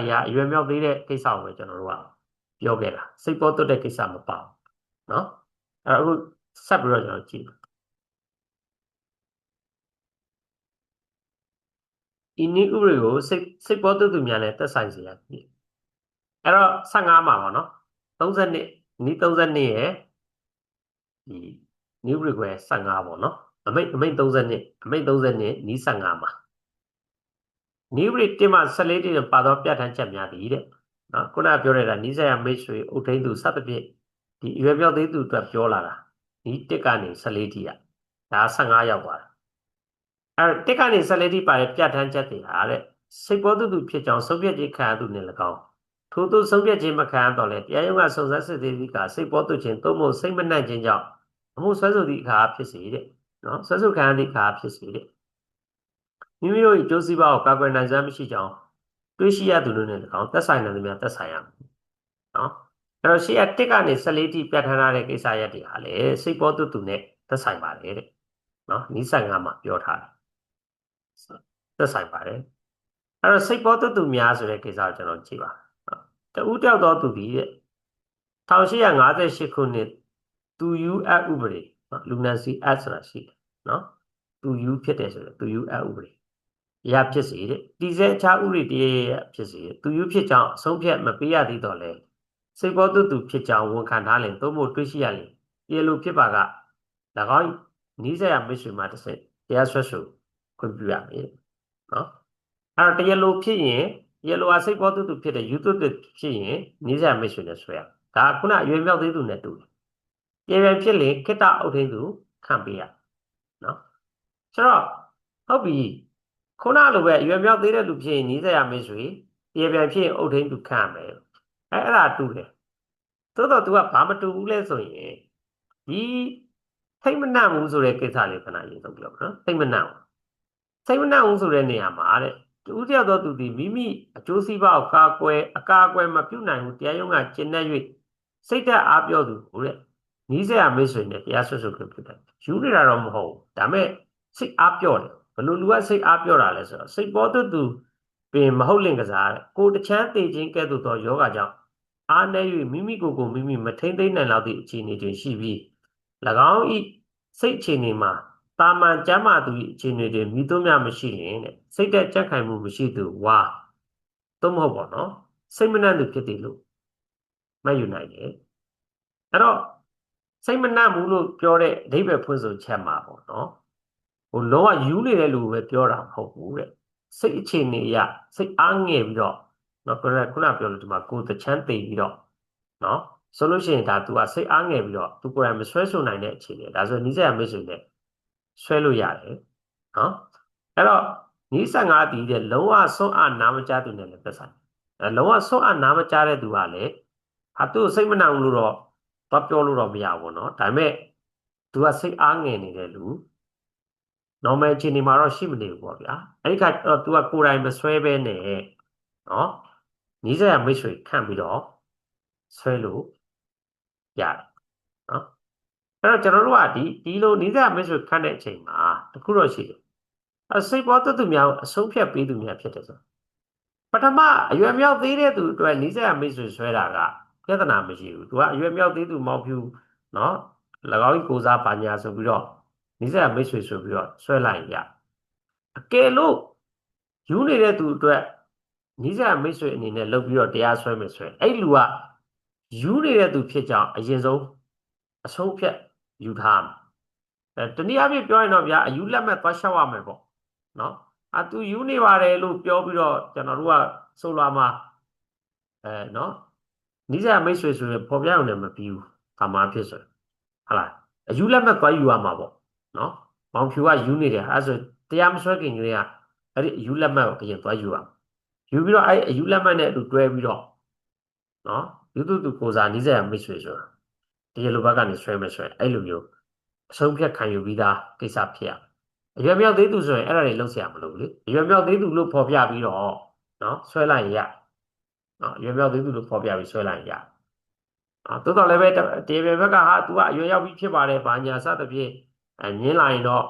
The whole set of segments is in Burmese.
တွေကရွယ်မြောက်သေးတဲ့ကိစ္စကိုပဲကျွန်တော်တို့ကပြောခဲ့တာစိတ်ပေါ်သွတ်တဲ့ကိစ္စမပါဘူးနော်အဲ့အခုဆက်ပြီးတော့ကျွန်တော်ကြည့်ဤနည်းဥပဒေကိုစိတ်ပေါ်သွတ်သူများနဲ့သက်ဆိုင်စေရပြီအဲ့တော့15မှာပေါ့နော်32နီး32ရဲ့ဒီနည်းဥပဒေကို15ပေါ့နော်အမိတ်32အမိတ်32နီး15မှာနည်းဥပဒေ1မှာ14တိပါသောပြဋ္ဌာန်းချက်များသည်တဲ့နော်ခုနပြောရတာနီးစပ်ရမိတ်ဆွေအုပ်ထိန်းသူစသဖြင့်ဒီအရွယ်ပြောက်သေးသူအတွက်ပြောလာတာဒီ1ကနေ14တိရဒါ15ရောက်သွားတာအဲ့1ကနေ14တိပါတဲ့ပြဋ္ဌာန်းချက်တွေဟာတဲ့စိတ်ပေါ်သူဖြစ်ကြောင်းဆုံးဖြတ်ခြင်းခံရသူနဲ့၎င်းထို့သူဆုံးဖြတ်ခြင်းမခံရတော့လဲတရားရုံးကစုံစမ်းစစ်ဆေးသည့်အခါစိတ်ပေါ်သူခြင်းသို့မဟုတ်စိတ်မနှံ့ခြင်းကြောင့်အမှုဆွဲဆိုသည့်အခါဖြစ်စေတဲ့နော်ဆွဲဆိုခံရသည့်အခါဖြစ်စေတဲ့မိမိတို့၏ကျိုးစီးပွားကိုကာကွယ်နိုင်စွမ်းမရှိကြောင်းတွေးရှိရသူတို့နဲ့၎င်းသက်ဆိုင်တယ်သူများသက်ဆိုင်ရမယ်နော်အဲ့တော့ရှေ့က1ကနေ14တိပြဋ္ဌာန်းထားတဲ့ကိစ္စရပ်တွေဟာလေစိတ်ပေါ်သူနဲ့သက်ဆိုင်ပါတယ်တဲ့နော်နီး15မှာပြောထားတယ်သက်ဆိုင်ပါတယ်အဲ့တော့စိတ်ပေါ်သူများဆိုတဲ့ကိစ္စကိုကျွန်တော်ကြည့်ပါတဦးတယောက်သောသူဒီတဲ့1858ခုနှစ်သူယူအဥပဒေနော်လူနန်စီအဆိုတာရှိတယ်နော်သူယူဖြစ်တယ်ဆိုတော့သူယူအဥပဒေရဖြစ်စေတဲ့ဒီစဲအခြားဥပဒေတည်းရဖြစ်စေသူယူဖြစ်ကြောင်းအဆုံးဖြတ်မပေးရသေးတော့လဲစိတ်ပေါ်သူဖြစ်ကြောင်းဝန်ခံထားရင်သို့မဟုတ်တွေးရှိရရင်ပြေလိုဖြစ်ပါက၎င်းနီးစပ်ရမိတ်ဆွေမှတစ်ဆင့်တရားဆွဲဆိုခွင့်ပြုရမယ်နော်အဲ့တော့တရားလိုဖြစ်ရင်တရားလိုဟာစိတ်ပေါ်သူဖြစ်တဲ့ယူသွတ်ဖြစ်ရင်နီးစပ်ရမိတ်ဆွေနဲ့ဆွဲရဒါခုနအရွယ်မြောက်သေးသူနဲ့တူတယ်ပြန်ဖြစ်လေခိတ္တအုပ်ထိန်းသူခံပေးရနော်ဆိုတော့ဟုတ်ပြီခုနလိုပဲအရွယ်မြောက်သေးတဲ့လူဖြစ်ရင်နီးစပ်ရမိတ်ဆွေပြန်ဖြစ်ရင်အုပ်ထိန်းသူခံမယ်အဲ့ဒါတူတယ်သို့တော့ तू ကဘာမတူဘူးလဲဆိုရင်ဒီထိတ်မနှံ့ဘူးဆိုတဲ့ကိစ္စလေးခဏရေးဆုံးပြောနော်ထိတ်မနှံ့ဘူးဆိုတဲ့နေရာမှာတဲ့တူတယောက်တော့သူဒီမိမိအကျိုးစီးပွားကိုအကာအကွယ်မပြုနိုင်ဘူးတရားရုံးကကျင့်တဲ့၍စိတ်သက်အားပြောသူဟိုတဲ့နီးစပ်ရမိတ်ဆွေနဲ့တရားဆွဆိုဖြစ်တယ်ယူနေတာတော့မဟုတ်ဘူးဒါမဲ့စိတ်အားပြောတယ်ဘလို့လူကစိတ်အားပြောတာလဲဆိုတော့စိတ်ပေါ်သူပင်မဟုတ်လင်ကစားတဲ့ကိုတချမ်းသိခြင်းကဲ့သို့သောယောဂကြောင့်အားနည်း၍မိမိကိုယ်မိမိမထိမ့်သိမ့်နိုင်လောက်သည့်အခြေအနေတွေရှိပြီး၎င်းဤစိတ်အခြေအနေမှာတာမန်ကျမ်းမာသူ၏အခြေအနေတွေမိသွမ်းများမရှိရင်တဲ့စိတ်သက်ကြက်ခိုင်မှုမရှိသူဝါသို့မဟုတ်ပေါ့နော်စိတ်မနှံ့သူဖြစ်တယ်လို့မှတ်ယူနိုင်တယ်အဲ့တော့စိတ်မနှံ့ဘူးလို့ပြောတဲ့အဓိပ္ပာယ်ဖွင့်ဆိုချက်မှာပေါ့နော်ဟိုလုံးဝယူနေတဲ့လူပဲပြောတာမဟုတ်ဘူးတဲ့စိတ်အခြေအနေအရစိတ်အားငယ်ပြီးတော့နော်ခုနပြောလို့ဒီမှာကိုယ်တချမ်းသိပြီးတော့နော်ဆိုလို့ရှိရင်ဒါ तू ကစိတ်အားငယ်ပြီးတော့ तू ကိုယ်တိုင်မဆွဲဆိုနိုင်တဲ့အခြေအနေဒါဆိုနီးစပ်ရမိတ်ဆွေနဲ့ဆွဲလို့ရတယ်နော်အဲ့တော့နီး15တီးတဲ့လုံးဝဆွမ်းအားနာမကြားသူနဲ့လည်းသက်ဆိုင်လုံးဝဆွမ်းအားနာမကြားတဲ့သူကလည်းဟာသူ့စိတ်မနှောင်လို့တော့ဘာပြောလို့တော့မရဘူးနော်ဒါပေမဲ့ तू ကစိတ်အားငယ်နေတဲ့လူ normal အခြေအနေမှာတော့ရှိမနေဘူးပေါ့ဗျာအဲ့ဒီခါ तू ကကိုယ်တိုင်မဆွဲဘဲနဲ့နော်နီးစပ်ရမိတ်ဆွေခန့်ပြီးတော့ဆွဲလို့ရတယ်နော်အဲ့တော့ကျွန်တော်တို့ကဒီလိုနီးစပ်ရမိတ်ဆွေခန့်တဲ့အချိန်မှာတခုတော့ရှိတယ်စိတ်ပေါ်သူများကိုအဆုံးဖြတ်ပေးသူများဖြစ်တယ်ဆိုပထမအရွယ်မြောက်သေးတဲ့သူအတွက်နီးစပ်ရမိတ်ဆွေဆွဲတာကပြဿနာမရှိဘူးသူကအရွယ်မြောက်သေးသူမောက်ဖြူနော်၎င်းကိုစားပါညာဆိုပြီးတော့နီးစပ်ရမိတ်ဆွေဆိုပြီးတော့ဆွဲလိုက်ရအကယ်လို့ယူနေတဲ့သူအတွက်နီးစပ်ရမိတ်ဆွေအနေနဲ့လုပ်ပြီးတော့တရားဆွဲမယ်ဆိုရင်အဲ့လူကယူနေတဲ့သူဖြစ်ကြောင်းအရင်ဆုံးအဆုံးဖြတ်ယူထားမယ်တနည်းအားဖြင့်ပြောရင်တော့ဗျာအယူလက်မဲ့သွားလျှောက်ရမယ်ပေါ့နော်သူယူနေပါတယ်လို့ပြောပြီးတော့ကျွန်တော်တို့ကဆိုလာမှာနော်နီးစပ်ရမိတ်ဆွေဆိုရင်ပေါ်ပြရုံနဲ့မပြီးဘူးဘာမှဖြစ်ဆိုဟုတ်လားအယူလက်မဲ့သွားယူရမှာပေါ့နော်မောင်ဖြူကယူနေတယ်အဲဆိုတရားမဆွဲခင်ကလေးကအဲ့ဒီအယူလက်မဲ့ကိုအရင်သွားယူရယူပြီးတော့အဲ့အယူလက်မဲ့နဲ့အတူတွဲပြီးတော့နော်ယူသူကိုစားနီးစပ်ရမိတ်ဆွေဆိုတာဒီလိုဘက်ကနေဆွဲမယ်ဆွဲအဲ့လိုမျိုးအဆုံးဖြတ်ခံယူပြီးသားကိစ္စဖြစ်ရအရွယ်မြောက်သေးသူဆိုရင်အဲ့ဒါတွေလုံးဆရာမလို့လေအရွယ်မြောက်သေးသူလို့ဖော်ပြပြီးတော့နော်ဆွဲလိုက်ရနော်အရွယ်မြောက်သေးသူလို့ဖော်ပြပြီးဆွဲလိုက်ရတိုးတော့လည်းပဲတေဘက်ကဟာ तू ကအရွယ်ရောက်ပြီးဖြစ်ပါတယ်ဘာညာစသဖြင့်ညင်းလာရင်တော့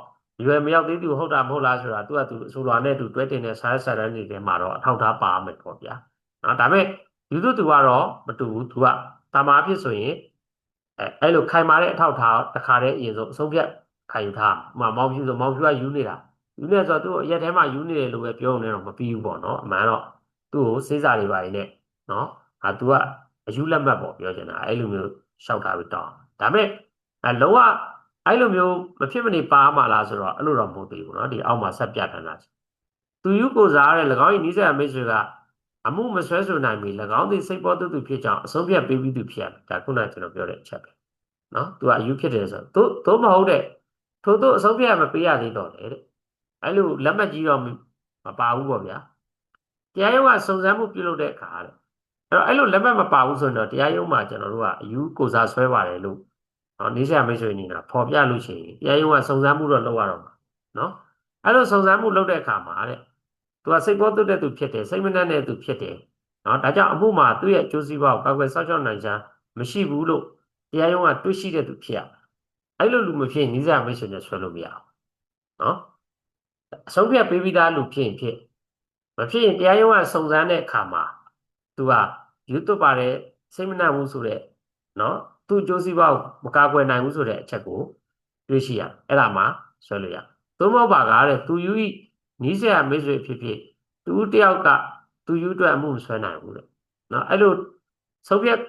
ရွယ်မရောက်သေးသူဟုတ်တာမဟုတ်လားဆိုတာ तू က तू ဆိုလွာနဲ့ तू တွဲတင်တဲ့စာရန်တွေထဲမှာတော့အထောက်ထားပါမယ်ပေါ့ဗျာ နော်ဒါပေမဲ့ယူသူကတော့မတူဘူးသူကတာမာအဖြစ်ဆိုရင်အဲ့လိုခိုင်မာတဲ့အထောက်ထားတစ်ခါတည်းအရင်ဆုံးအဆုံးဖြတ်ခံယူထားဥပမာမောင်ဖြူဆိုမောင်ဖြူကယူနေတာယူနေဆိုတော့သူ့အရက်ထဲမှာယူနေတယ်လို့ပဲပြောနေတော့မပြီးဘူးပေါ့နော်အမှန်တော့သူ့ကိုစေးစာတွေပါနေနဲ့နော်သူကအယူလက်မှတ်ပေါ့ပြောချင်တာအဲ့လိုမျိုးရှောက်ထားပြီးတောင်းဒါပေမဲ့လုံးဝအဲ့လိုမျိုးမဖြစ်မနေပါမှလားဆိုတော့အဲ့လိုတော့မဟုတ်သေးဘူးနော်ဒီအောက်မှာဆက်ပြထားတာသူယူကိုစားတဲ့၎င်း၏နီးစပ်မိတ်ဆွေကအမှုမဆွဲဆိုနိုင်ပြီ၎င်းသည်စိတ်ပေါ်သူဖြစ်ကြောင်းအဆုံးဖြတ်ပေးပြီးသူဖြစ်ရမယ်ဒါခုနကကျွန်တော်ပြောတဲ့အချက်ပဲနော်သူကအယူဖြစ်တယ်ဆိုတော့သို့မဟုတ်တဲ့ထို့အဆုံးဖြတ်မပေးရသေးတော့လေတဲ့အဲ့လိုလက်မှတ်ကြီးတော့မပါဘူးပေါ့ဗျာတရားရုံးကစုံစမ်းမှုပြုလုပ်တဲ့အခါတဲ့အဲ့လိုလက်မှတ်မပါဘူးဆိုရင်တော့တရားရုံးမှာကျွန်တော်တို့ကအယူကိုစားဆွဲပါတယ်လို့နော်နေဆရာမိတ်ဆွေအနေနဲ့ပေါ်ပြလို့ရှိရင်တရားရုံးကစုံစမ်းမှုတော့လုပ်ရတော့မှာနော်အဲ့လိုစုံစမ်းမှုလုပ်တဲ့အခါမှာတဲ့သူကစိတ်ပေါ်သွတ်တဲ့သူဖြစ်တယ်စိတ်မနှံ့တဲ့သူဖြစ်တယ်နော်ဒါကြောင့်အမှုမှာသူ့ရဲ့အကျိုးစီးပွားကိုကာကွယ်စောင့်ရှောက်နိုင်ချမ်းမရှိဘူးလို့တရားရုံးကတွေ့ရှိတဲ့သူဖြစ်ရအဲ့လိုလူမဖြစ်ရင်နီးစပ်မိတ်ဆွေနဲ့ဆွဲလို့မရအောင်နော်အဆုံးဖြတ်ပေးပြီးသားလူဖြစ်ရင်ဖြစ်မဖြစ်ရင်တရားရုံးကစုံစမ်းတဲ့အခါမှာသူကယူသွတ်ပါတယ်စိတ်မနှံ့ဘူးဆိုတဲ့နော်သူ့အကျိုးစီးပွားကိုမကာကွယ်နိုင်ဘူးဆိုတဲ့အချက်ကိုတွေ့ရှိရအဲ့ဒါမှဆွဲလို့ရသို့မဟုတ်ပါကားတဲ့သူယူဤနီးစပ်မိတ်ဆွေဖြစ်ဖြစ်သူတယောက်ကသူယူအတွက်အမှုမဆွဲနိုင်ဘူးတဲ့နော်အဲ့လိုဆုံးဖြတ်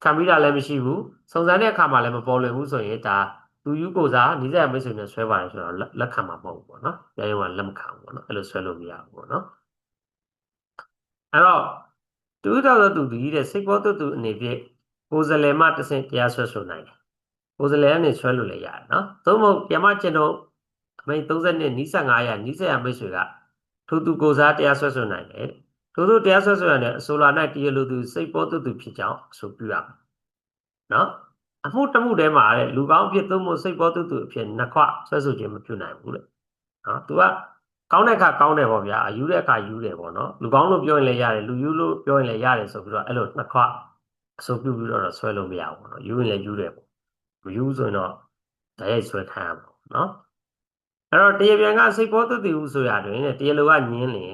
ခံပြီးတာလည်းမရှိဘူးစုံစမ်းတဲ့အခါမှာလည်းမပေါ်လွင်ဘူးဆိုရင်ဒါသူယူကိုစားနီးစပ်မိတ်ဆွေနဲ့ဆွဲပါတယ်ဆိုတော့လက်ခံမှာမဟုတ်ဘူးပေါ့နော်တရားရုံးကလက်မခံဘူးပေါ့နော်အဲ့လိုဆွဲလို့မရဘူးပေါ့နော်အဲ့တော့တူတော်သောသူဒီတဲ့စိတ်ပေါ်သူအနေဖြင့်ကိုယ်စလဲမှတဆင့်တရားဆွဲဆိုနိုင်တယ်ကိုယ်စလဲကနေဆွဲလို့လည်းရတယ်နော်သို့မဟုတ်ပြမကျင်တော့အမိန်30နှစ်နီး1500နီးစရာမိတ်ဆွေကထိုသူကိုစားတရားဆွဲဆိုနိုင်တယ်ထို့တရားဆွဲဆိုရတဲ့အဆိုလာ၌တရားလိုသူစိတ်ပေါ်သူဖြစ်ကြောင်းအဆိုပြုရမယ်နော်အမှုတစ်မှုတည်းမှာတဲ့လူကောင်းဖြစ်သို့မဟုတ်စိတ်ပေါ်သူအဖြစ်နှစ်ခွဆွဲဆိုခြင်းမပြုနိုင်ဘူးလေနော်သူကကောင်းတဲ့အခါကောင်းတယ်ပေါ့ဗျာယူတဲ့အခါယူတယ်ပေါ့နော်လူကောင်းလို့ပြောရင်လည်းရတယ်လူယူလို့ပြောရင်လည်းရတယ်ဆိုပြီးတော့အဲ့လိုနှစ်ခွအဆိုပြုပြီးတော့ဆွဲလို့မရဘူးပေါ့နော်ယူရင်လည်းယူတယ်ပေါ့မယူဆိုရင်တော့ဓာတ်ရိုက်ဆွဲခံရမှာပေါ့နော်အဲ့တော့တရားပြန်ကစိတ်ပေါ်သွတ်တည်ဟုဆိုရတွင်တဲ့တရားလိုကညင်းလင်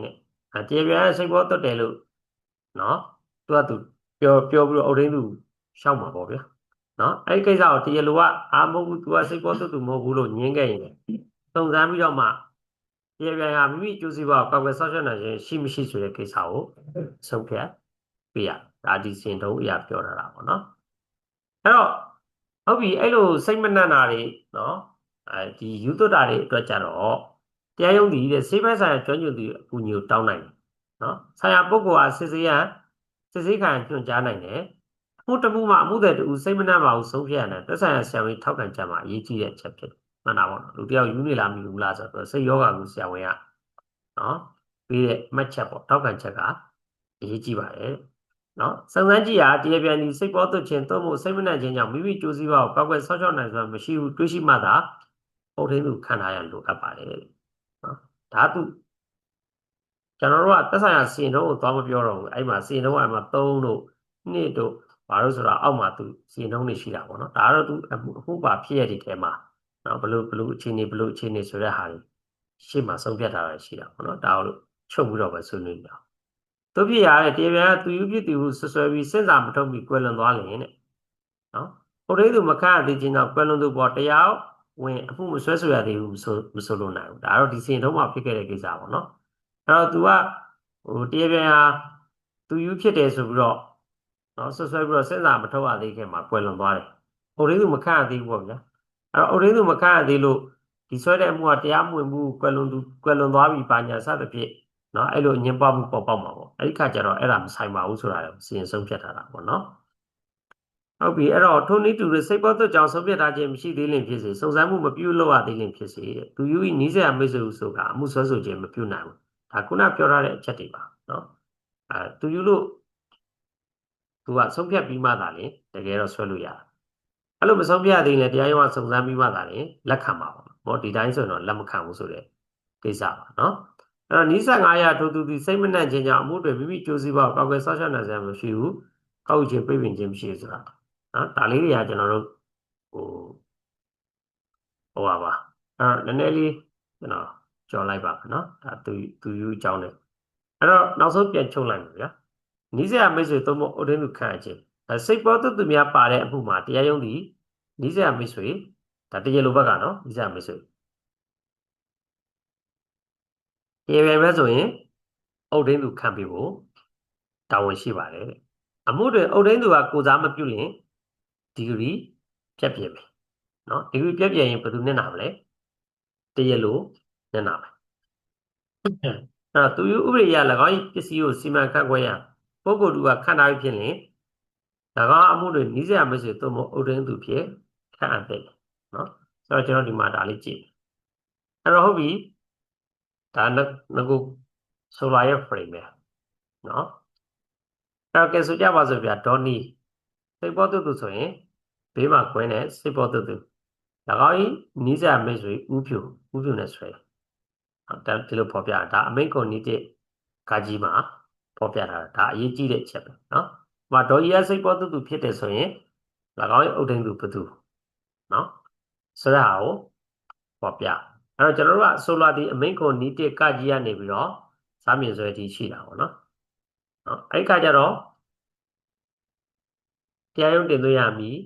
တဲ့တရားပြန်ကစိတ်ပေါ်သွတ်တယ်လို့နော်သူပြောပြီးတော့အုတ်ထင်းသူရှောက်မှာပေါ့ဗျာနော်အဲ့ဒီကိစ္စကိုတရားလိုကမဟုတ်ဘူးသူကစိတ်ပေါ်သွတ်သူမဟုတ်ဘူးလို့ညင်းခဲ့ရင်စုံစမ်းပြီးတော့မှတရားပြန်ကမိမိကျိုးစီးပွားကိုကောက်ွယ်ဆောက်ရှောက်နိုင်ခြင်းရှိမရှိဆိုတဲ့ကိစ္စကိုဆုံးဖြတ်ပြရဒါဒီစင်တုံးအရာပြောတာပေါ့နော်အဲ့တော့ဟုတ်ပြီအဲ့လိုစိတ်မနှံ့တာတွေနော်ဒီယူသွတ်တာတွေအတွက်ကြတော့တရားရုံးဒီတဲ့စေဘက်ဆိုင်ရာကျွမ်းကျင်သူအကူအညီကိုတောင်းနိုင်တယ်နော်ဆိုင်ရာပုဂ္ဂိုလ်ဟာစစ်ဆေးခံညွှန်ကြားနိုင်တယ်အမှုတစ်မှုမှာအမှုတဲ့တူစိတ်မနှံ့ပါဘူးဆုံးဖြတ်ရတယ်သက်ဆိုင်ရာဆရာဝန်ထောက်ခံချက်မှာအရေးကြီးတဲ့အချက်ဖြစ်တယ်မှန်တာပေါ့နော်လူတယောက်ယူနေလားမယူဘူးလားဆိုတော့စိတ်ယောဂကိုဆရာဝန်ကနော်ပြီးတဲ့မှတ်ချက်ပေါ့ထောက်ခံချက်ကအရေးကြီးပါတယ်နော်စုံစမ်းကြည့်ရတရားပြန်ဒီစိတ်ပေါ်သွတ်ခြင်းသို့မဟုတ်စိတ်မနှံ့ခြင်းကြောင့်မိမိကြိုးစည်းပါကိုကောက်ွယ်ဆောက်ရှောက်နိုင်ဆိုတာမရှိဘူးတွေးရှိမှသာပုံထင်းသူခံထားရလိုအပ်ပါတယ်နော်ဒါသူကျွန်တော်တို့ကသက်ဆိုင်ရာစီရင်တော့ကိုသွားမပြောတော့ဘူးအဲ့မှာစီရင်တော့ကမှ3တို့2တို့ဘာလို့ဆိုတော့အောက်မှာသူစီရင်တော့နေရှိတာပေါ့နော်ဒါကတော့သူအမှုပါဖြစ်ရတဲ့ထဲမှာနော်ဘလို့အခြေအနေဆိုတဲ့ဟာတွေရှေ့မှာဆုံးဖြတ်ထားတာရှိတာပေါ့နော်ဒါကိုချုပ်ပြီးတော့ပဲဆွေးနွေးကြအောင်တို့ဖြစ်ရတဲ့တရားပြန်ကသူယူဖြစ်သူဟုဆွဆွဲပြီးစဉ်းစားမထုတ်ပြီးကွယ်လွန်သွားလင်တဲ့နော်ဟိုတိသူမခန့်အသေးခြင်းကြောင့်ကွယ်လွန်သူပေါ်တရားဝင်အမှုမဆွဲဆိုရသေးဘူးမဆိုလို့နိုင်ဘူးဒါတော့ဒီစင်ထုံးမှာဖြစ်ခဲ့တဲ့ကိစ္စပေါ့နော်အဲ့တော့ तू ကတရားပြန်ဟာသူယူဖြစ်တယ်ဆိုပြီးတော့နော်ဆွဆွဲပြီးတော့စဉ်းစားမထုတ်ရသေးခင်မှာကွယ်လွန်သွားတယ်ဟိုတိသူမခန့်အသေးဘူးပေါ့ဗျာအဲ့တော့ဟိုတိသူမခန့်အသေးလို့ဒီဆွဲတဲ့အမှုကတရားမဝင်ဘူးကွယ်လွန်သွားပြီပါညာစသဖြင့်နော်အဲ့လိုညင်ပမှုပေါ်ပေါက်မှာပေါ့အဲ့ဒီခါကျတော့အဲ့ဒါမဆိုင်ပါဘူးဆိုတာလည်းစီရင်ဆုံးဖြတ်ထားတာပေါ့နော်ဟုတ်ပြီအဲ့တော့ထိုနည်းတူစိတ်ပေါ်သွတ်ကြောင့်ဆုံးဖြတ်ထားခြင်းမရှိသေးလင်ဖြစ်စေစုံစမ်းမှုမပြုလုပ်ရသေးလင်ဖြစ်စေသူယူဤနီးစရာမိတ်ဆွေဟုဆိုတာအမှုဆွဲဆိုခြင်းမပြုနိုင်ဘူးဒါခုနပြောထားတဲ့အချက်တွေပါနော်သူယူလို့သူကဆုံးဖြတ်ပြီးမှသာလေတကယ်တော့ဆွဲလို့ရတယ်အဲ့လိုမဆုံးဖြတ်သေးရင်တရားရုံးကစုံစမ်းပြီးမှသာလေလက်ခံပါပါဘောဒီတိုင်းဆိုရင်တော့လက်မခံဘူးဆိုတဲ့ကိစ္စပါနော်အဲ့တော့နီးစပ်900ထိုသူဒီစိတ်မနှံ့ခြင်းကြောင့်အမှုတွေမိမိကြိုးစည်းပါကောက်ွယ်ဆောက်ရှောက်နိုင်စရာမရှိဘူးကောက်ခြင်းပြိပင်ခြင်းမရှိဘူးဆိုတာနော်ဒါလေးတွေကကျွန်တော်တို့ဟိုပါပါနည်းနည်းလေးကျွန်တော်ကြော်လိုက်ပါနော်ဒါသူယူအကြောင်းနဲ့အဲ့တော့နောက်ဆုံးပြန်ချုပ်လိုက်ပါဗျာ နီးစရာမိတ်ဆွေသုံးဖို့အုတ်ထိန်သူခန့်အပ်ခြင်းစိတ်ပေါ်သူသူများပါတဲ့အမှုမှာတရားရုံးသည်နီးစရာမိတ်ဆွေဒါတရားလိုဘက်ကနော်နီးစရာမိတ်ဆွေတရားပြန်ပဲဆိုရင်အုတ်ထိန်သူခန့်ပြီးဖို့တာဝန်ရှိပါတယ်အမှုတွင်အုတ်ထိန်သူကကိုစားမပြုရင်ဒီဂရီပြတ်ပြည့်မယ်နော်ဒီဂရီပြတ်ပြည့်ရင်ဘယ်သူနဲ့နာမလဲတရားလိုနဲ့နာမယ်အဲ့တော့သူယူဥပဒေအရ၎င်း၏ပစ္စည်းကိုစီမံခန့်ခွဲရန်ပုဂ္ဂိုလ်တူကခန့်ထားပြီးဖြစ်ရင်၎င်းအမှုတွေနီးစရာမိတ်ဆွေသို့မဟုတ်အုတ်ထိန်သူဖြစ်ခန့်အပ်တယ်နော်ဆိုတော့ကျွန်တော်ဒီမှာဒါလေးကြည့်အဲ့တော့ဟုတ်ပြီဒါငါကိုဆိုလာရဲ့ frame ပဲနော်အဲ့တော့ကဲဆိုကြပါစို့ဗျာဒေါ်နီစိတ်ပေါ်တူတူဆိုရင်ဘေးမှာခွင်းနဲ့စိတ်ပေါ်တူတူ၎င်း၏နီးစရာမိတ်ဆွေဥဖြူနဲ့ဆွဲဒါဒီလိုဖော်ပြတာဒါအမိန့်ကုန်နေတဲ့ကာကြီးမှာဖော်ပြတာဒါအရေးကြီးတဲ့အချက်ပဲနော်။ဟိုဒေါ်ကြီးရစိတ်ပေါ်တူတူဖြစ်တယ်ဆိုရင်၎င်းရဲ့အုတ်ထိန်သူဘသူနော်ဆိုရအောင်ဖော်ပြအဲ့တော့ကျွန်တော်တို့ကဆိုလာဒီအမိန့်ကုန်နေတဲ့ကာကြီးကနေပြီးတော့စာမြင်ဆွဲတီရှိတာပေါ့နော်။နော်အဲ့ဒီကကြတော့တရားရုံးတင်သွင်းရမည်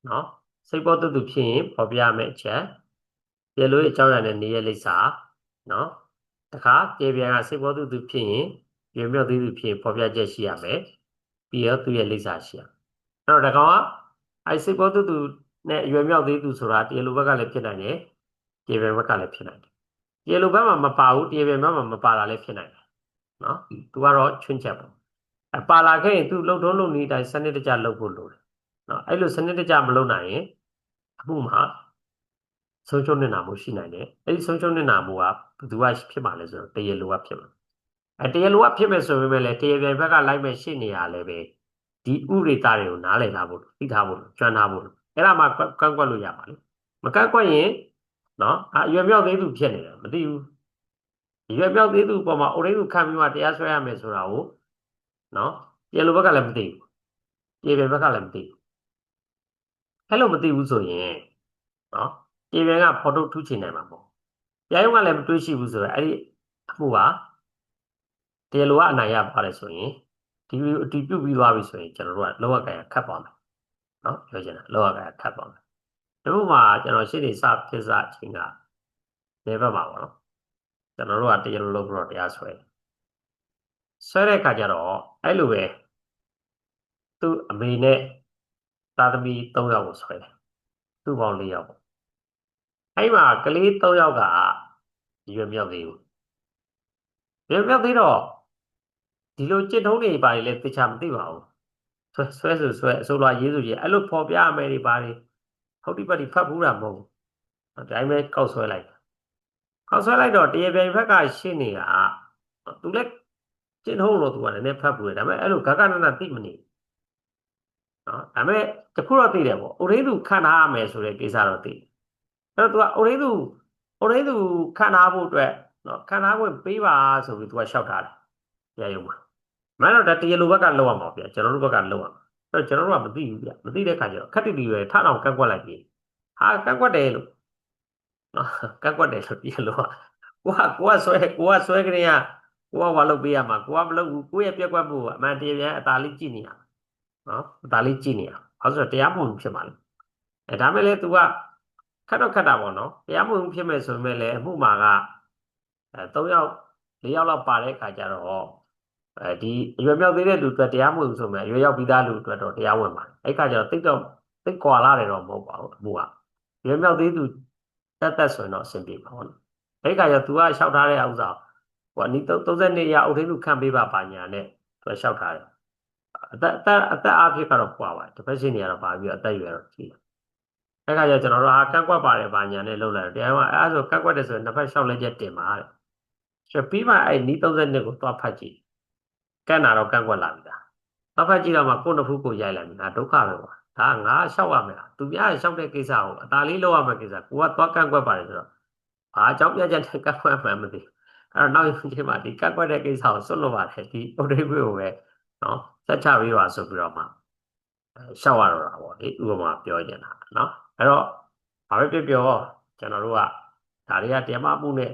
နော်စိတ်ပေါ်တူတူဖြစ်ရင်ဖော်ပြရမယ့်အချက်ပြေလို့အကြောင်းအရာနဲ့နေရလိမ့်စာနော်တခါပြေပြန်ကစိတ်ပေါ်တူတူဖြစ်ရင်ပြေမြောက်သေးသူဖြစ်ရင်ဖော်ပြချက်ရှိရမယ်ပြီးတော့သူ့ရဲ့လိမ့်စာရှိရအဲ့တော့တကောင်ကအဲစိတ်ပေါ်တူတူနဲ့အရွယ်မြောက်သေးသူဆိုတာတရားလိုဘက်ကလည်းဖြစ်နိုင်တယ်ပြေပြန်ဘက်ကလည်းဖြစ်နိုင်တယ်တရားလိုဘက်မှာမပါဘူးတရားပြန်ဘက်မှာမပါတာလည်းဖြစ်နိုင်တယ်နော်သူကတော့ချွင်းချက်ပေါ့ပါလာခဲ့ရင်သူလှုပ်ထုံးလုပ်နေတိုင်းစနစ်တကျလုပ်ဖို့လိုတယ်နော်အဲ့လိုစနစ်တကျမလုပ်နိုင်ရင်အမှုမှာဆုံးရှုံးနေတာမျိုးရှိနိုင်တယ်အဲ့ဒီဆုံးရှုံးနေတာမျိုးကဘယ်သူကဖြစ်မှာလဲဆိုတော့တရားလိုကဖြစ်မှာတရားလိုကဖြစ်မယ်ဆိုပေမဲ့လည်းတရားပြန်ဘက်ကလိုက်မဲ့ရှေ့နေရလည်းပဲဒီဥရိတာတွေကိုနားလည်ထားဖို့သိထားဖို့ကျွမ်းထားဖို့အဲ့ဒါမှကန့်ကွက်လို့ရပါလေမကန့်ကွက်ရင်နော်အရွယ်မြောက်သေးသူဖြစ်နေတယ်မသိဘူးအရွယ်မြောက်သေးသူအပေါ်မှာအုတ်ရင်းသူခံပြီးမှတရားစွဲရမယ်ဆိုတာကိုနော်တရားလိုဘက်ကလည်းမသိဘူးတရားပြန်ဘက်ကလည်းမသိဘူးအဲ့လိုမသိဘူးဆိုရင်နော်တရားပြန်ကဖော်ထုတ်ထုချင်နိုင်မှာပေါ့တရားရုံးကလည်းမတွေးရှိဘူးဆိုတော့အဲ့ဒီအမှုဟာတရားလိုကအနိုင်ရပါတယ်ဆိုရင်ဒီအတီးပြုတ်ပြီးသွားပြီဆိုရင်ကျွန်တော်တို့ကလောကကံခတ်ပါမယ်နော်ပြောချင်တာလောကကံခတ်ပါမယ်ဒီလိုမှကျွန်တော်ရှေ့နေစဖြစ်စားခြင်းကနေဘက်ပါပါနော်ကျွန်တော်တို့ကတရားလိုလုပ်ပြီးတော့တရားဆွဲတဲ့အခါကျတော့အဲ့လိုပဲသူ့အမေနဲ့သားသမီး3ယောက်ကိုဆွဲတယ်သူ့ပေါင်း4ယောက်ပေါ့အဲ့မှာကလေး3ယောက်ကရွယ်မြောက်သေးဘူးရွယ်မြောက်သေးတော့ဒီလိုကြစ်ထုံးတွေပါလေလဲတခြားမသိပါဘူးဆွဲအစိုးရရေးစုကြီးအဲ့လိုဖော်ပြရမယ်တွေပါလေဟုတ်ဒီပတ်ဒီဖတ်ဘူးတာမဟုတ်ဘူးဒါတိုင်းပဲကောက်ဆွဲလိုက်တော့တရားပြန်ဘက်ကရှင်းနေတာသူလည်းကြစ်ထုံးလို့သူကလည်းနည်းဖတ်ဘူးလေဒါပေမဲ့အဲ့လိုဂကနနသိမနေနော်ဒါပေမဲ့တခုတော့သိတယ်ပေါ့အိုရင်းသူခံထားရမယ်ဆိုတဲ့ကိစ္စတော့သိအဲ့တော့သူကအိုရင်းသူခံထားဖို့အတွက်နော်ခံထားခွင့်ပေးပါဆိုပြီးသူကလျှောက်ထားတယ်တရားရုံးမှာမင်းတော့တရားလိုဘက်ကလောက်ရမှာဗျကျွန်တော်တို့ဘက်ကလောက်ရမှာအဲ့တော့ကျွန်တော်တို့ကမသိဘူးဗျမသိတဲ့ခါကျတော့ခက်တိတီပဲထအောင်ကန့်ကွက်လိုက်ပြီဟာကန့်ကွက်တယ်လို့နော်ကန့်ကွက်တယ်လို့တရားလိုကကိုကဆွဲကြရင်ကိုကဘာလုပ်ပေးရမှာကိုကမလုပ်ဘူးကိုရဲ့ပြက်ကွက်မှုအမှန်တရားပြန်အသာလေးကြည့်နေရနော်အသာလေးကြည့်နေရဘာလို့ဆိုတော့တရားမဝင်ဖြစ်မှာလေဒါမဲ့လေ तू ကခက်တော့ခက်တာပေါ့နော်တရားမဝင်ဖြစ်မဲ့ဆိုပေမဲ့လည်းအမှုမှာက3ယောက်4ယောက်လောက်ပါတဲ့ခါကျတော့ဒီအရွယ်မြောက်သေးတဲ့လူတွေတရားမဝင်ဆိုမဲ့အရွယ်ရောက်ပြီးသားလူတွေတော့တရားဝင်ပါတယ်အဲ့ခါကျတော့တိတ်ကွာလာတယ်တော့မဟုတ်ပါဘူးအမှုကအရွယ်မြောက်သေးသူတက်ဆိုရင်တော့အဆင်ပြေပါဘောနော်အဲ့ခါကျတော့ तू ကလျှောက်ထားတဲ့ဥစ္စာဟိုအနီး32ရာအုပ်ထိန်းသူခံပေးပါပါညာနဲ့ तू လျှောက်ထားတယ်အသက်အားဖြင့်ကတော့ပွားပါတယ်တစ်ဖက်ရှိနေရတော့ပါပြီးတော့အသက်ရွယ်တော့ကြီးအဲ့ခါကျကျွန်တော်တို့ကန့်ကွက်ပါတယ်ပါညာနဲ့လုပ်လိုက်တော့တရားကအဲ့ဒါဆိုကန့်ကွက်တယ်ဆိုရင်နှစ်ဖက်လျှောက်လဲချက်တင်ပါတဲ့ဆိုပြီးမှအဲ့နီး32ကိုသွားဖတ်ကြည့်ကန့်တာတော့ကန့်ကွက်လာပြီလားသွားဖတ်ကြည့်တော့မှကိုယ်နှစ်ဖူးကိုရိုက်လိုက်ပြီဒါဒုက္ခပဲကွာဒါငါလျှောက်ရမယ်သူများလျှောက်တဲ့ကိစ္စကိုအသာလေးလုပ်ရမယ့်ကိစ္စကိုကသွားကန့်ကွက်ပါတယ်ဆိုတော့ဘာအကြောင်းပြချက်နဲ့ကန့်ကွက်မှန်းမသိအဲ့တော့နောက်ချိန်မှာဒီကန့်ကွက်တဲ့ကိစ္စကိုစွတ်လို့ပါတယ်ဒီဥဒိခွေကိုပဲနော်ဆက်ချပေးပါဆိုပြီးတော့မှရှောက်ရတော့တာပေါ့လေဥပမာပြောနေတာနော်အဲ့တော့ဘာပဲပြောကျွန်တော်တို့ကဒါတွေကတရားမမှုနဲ့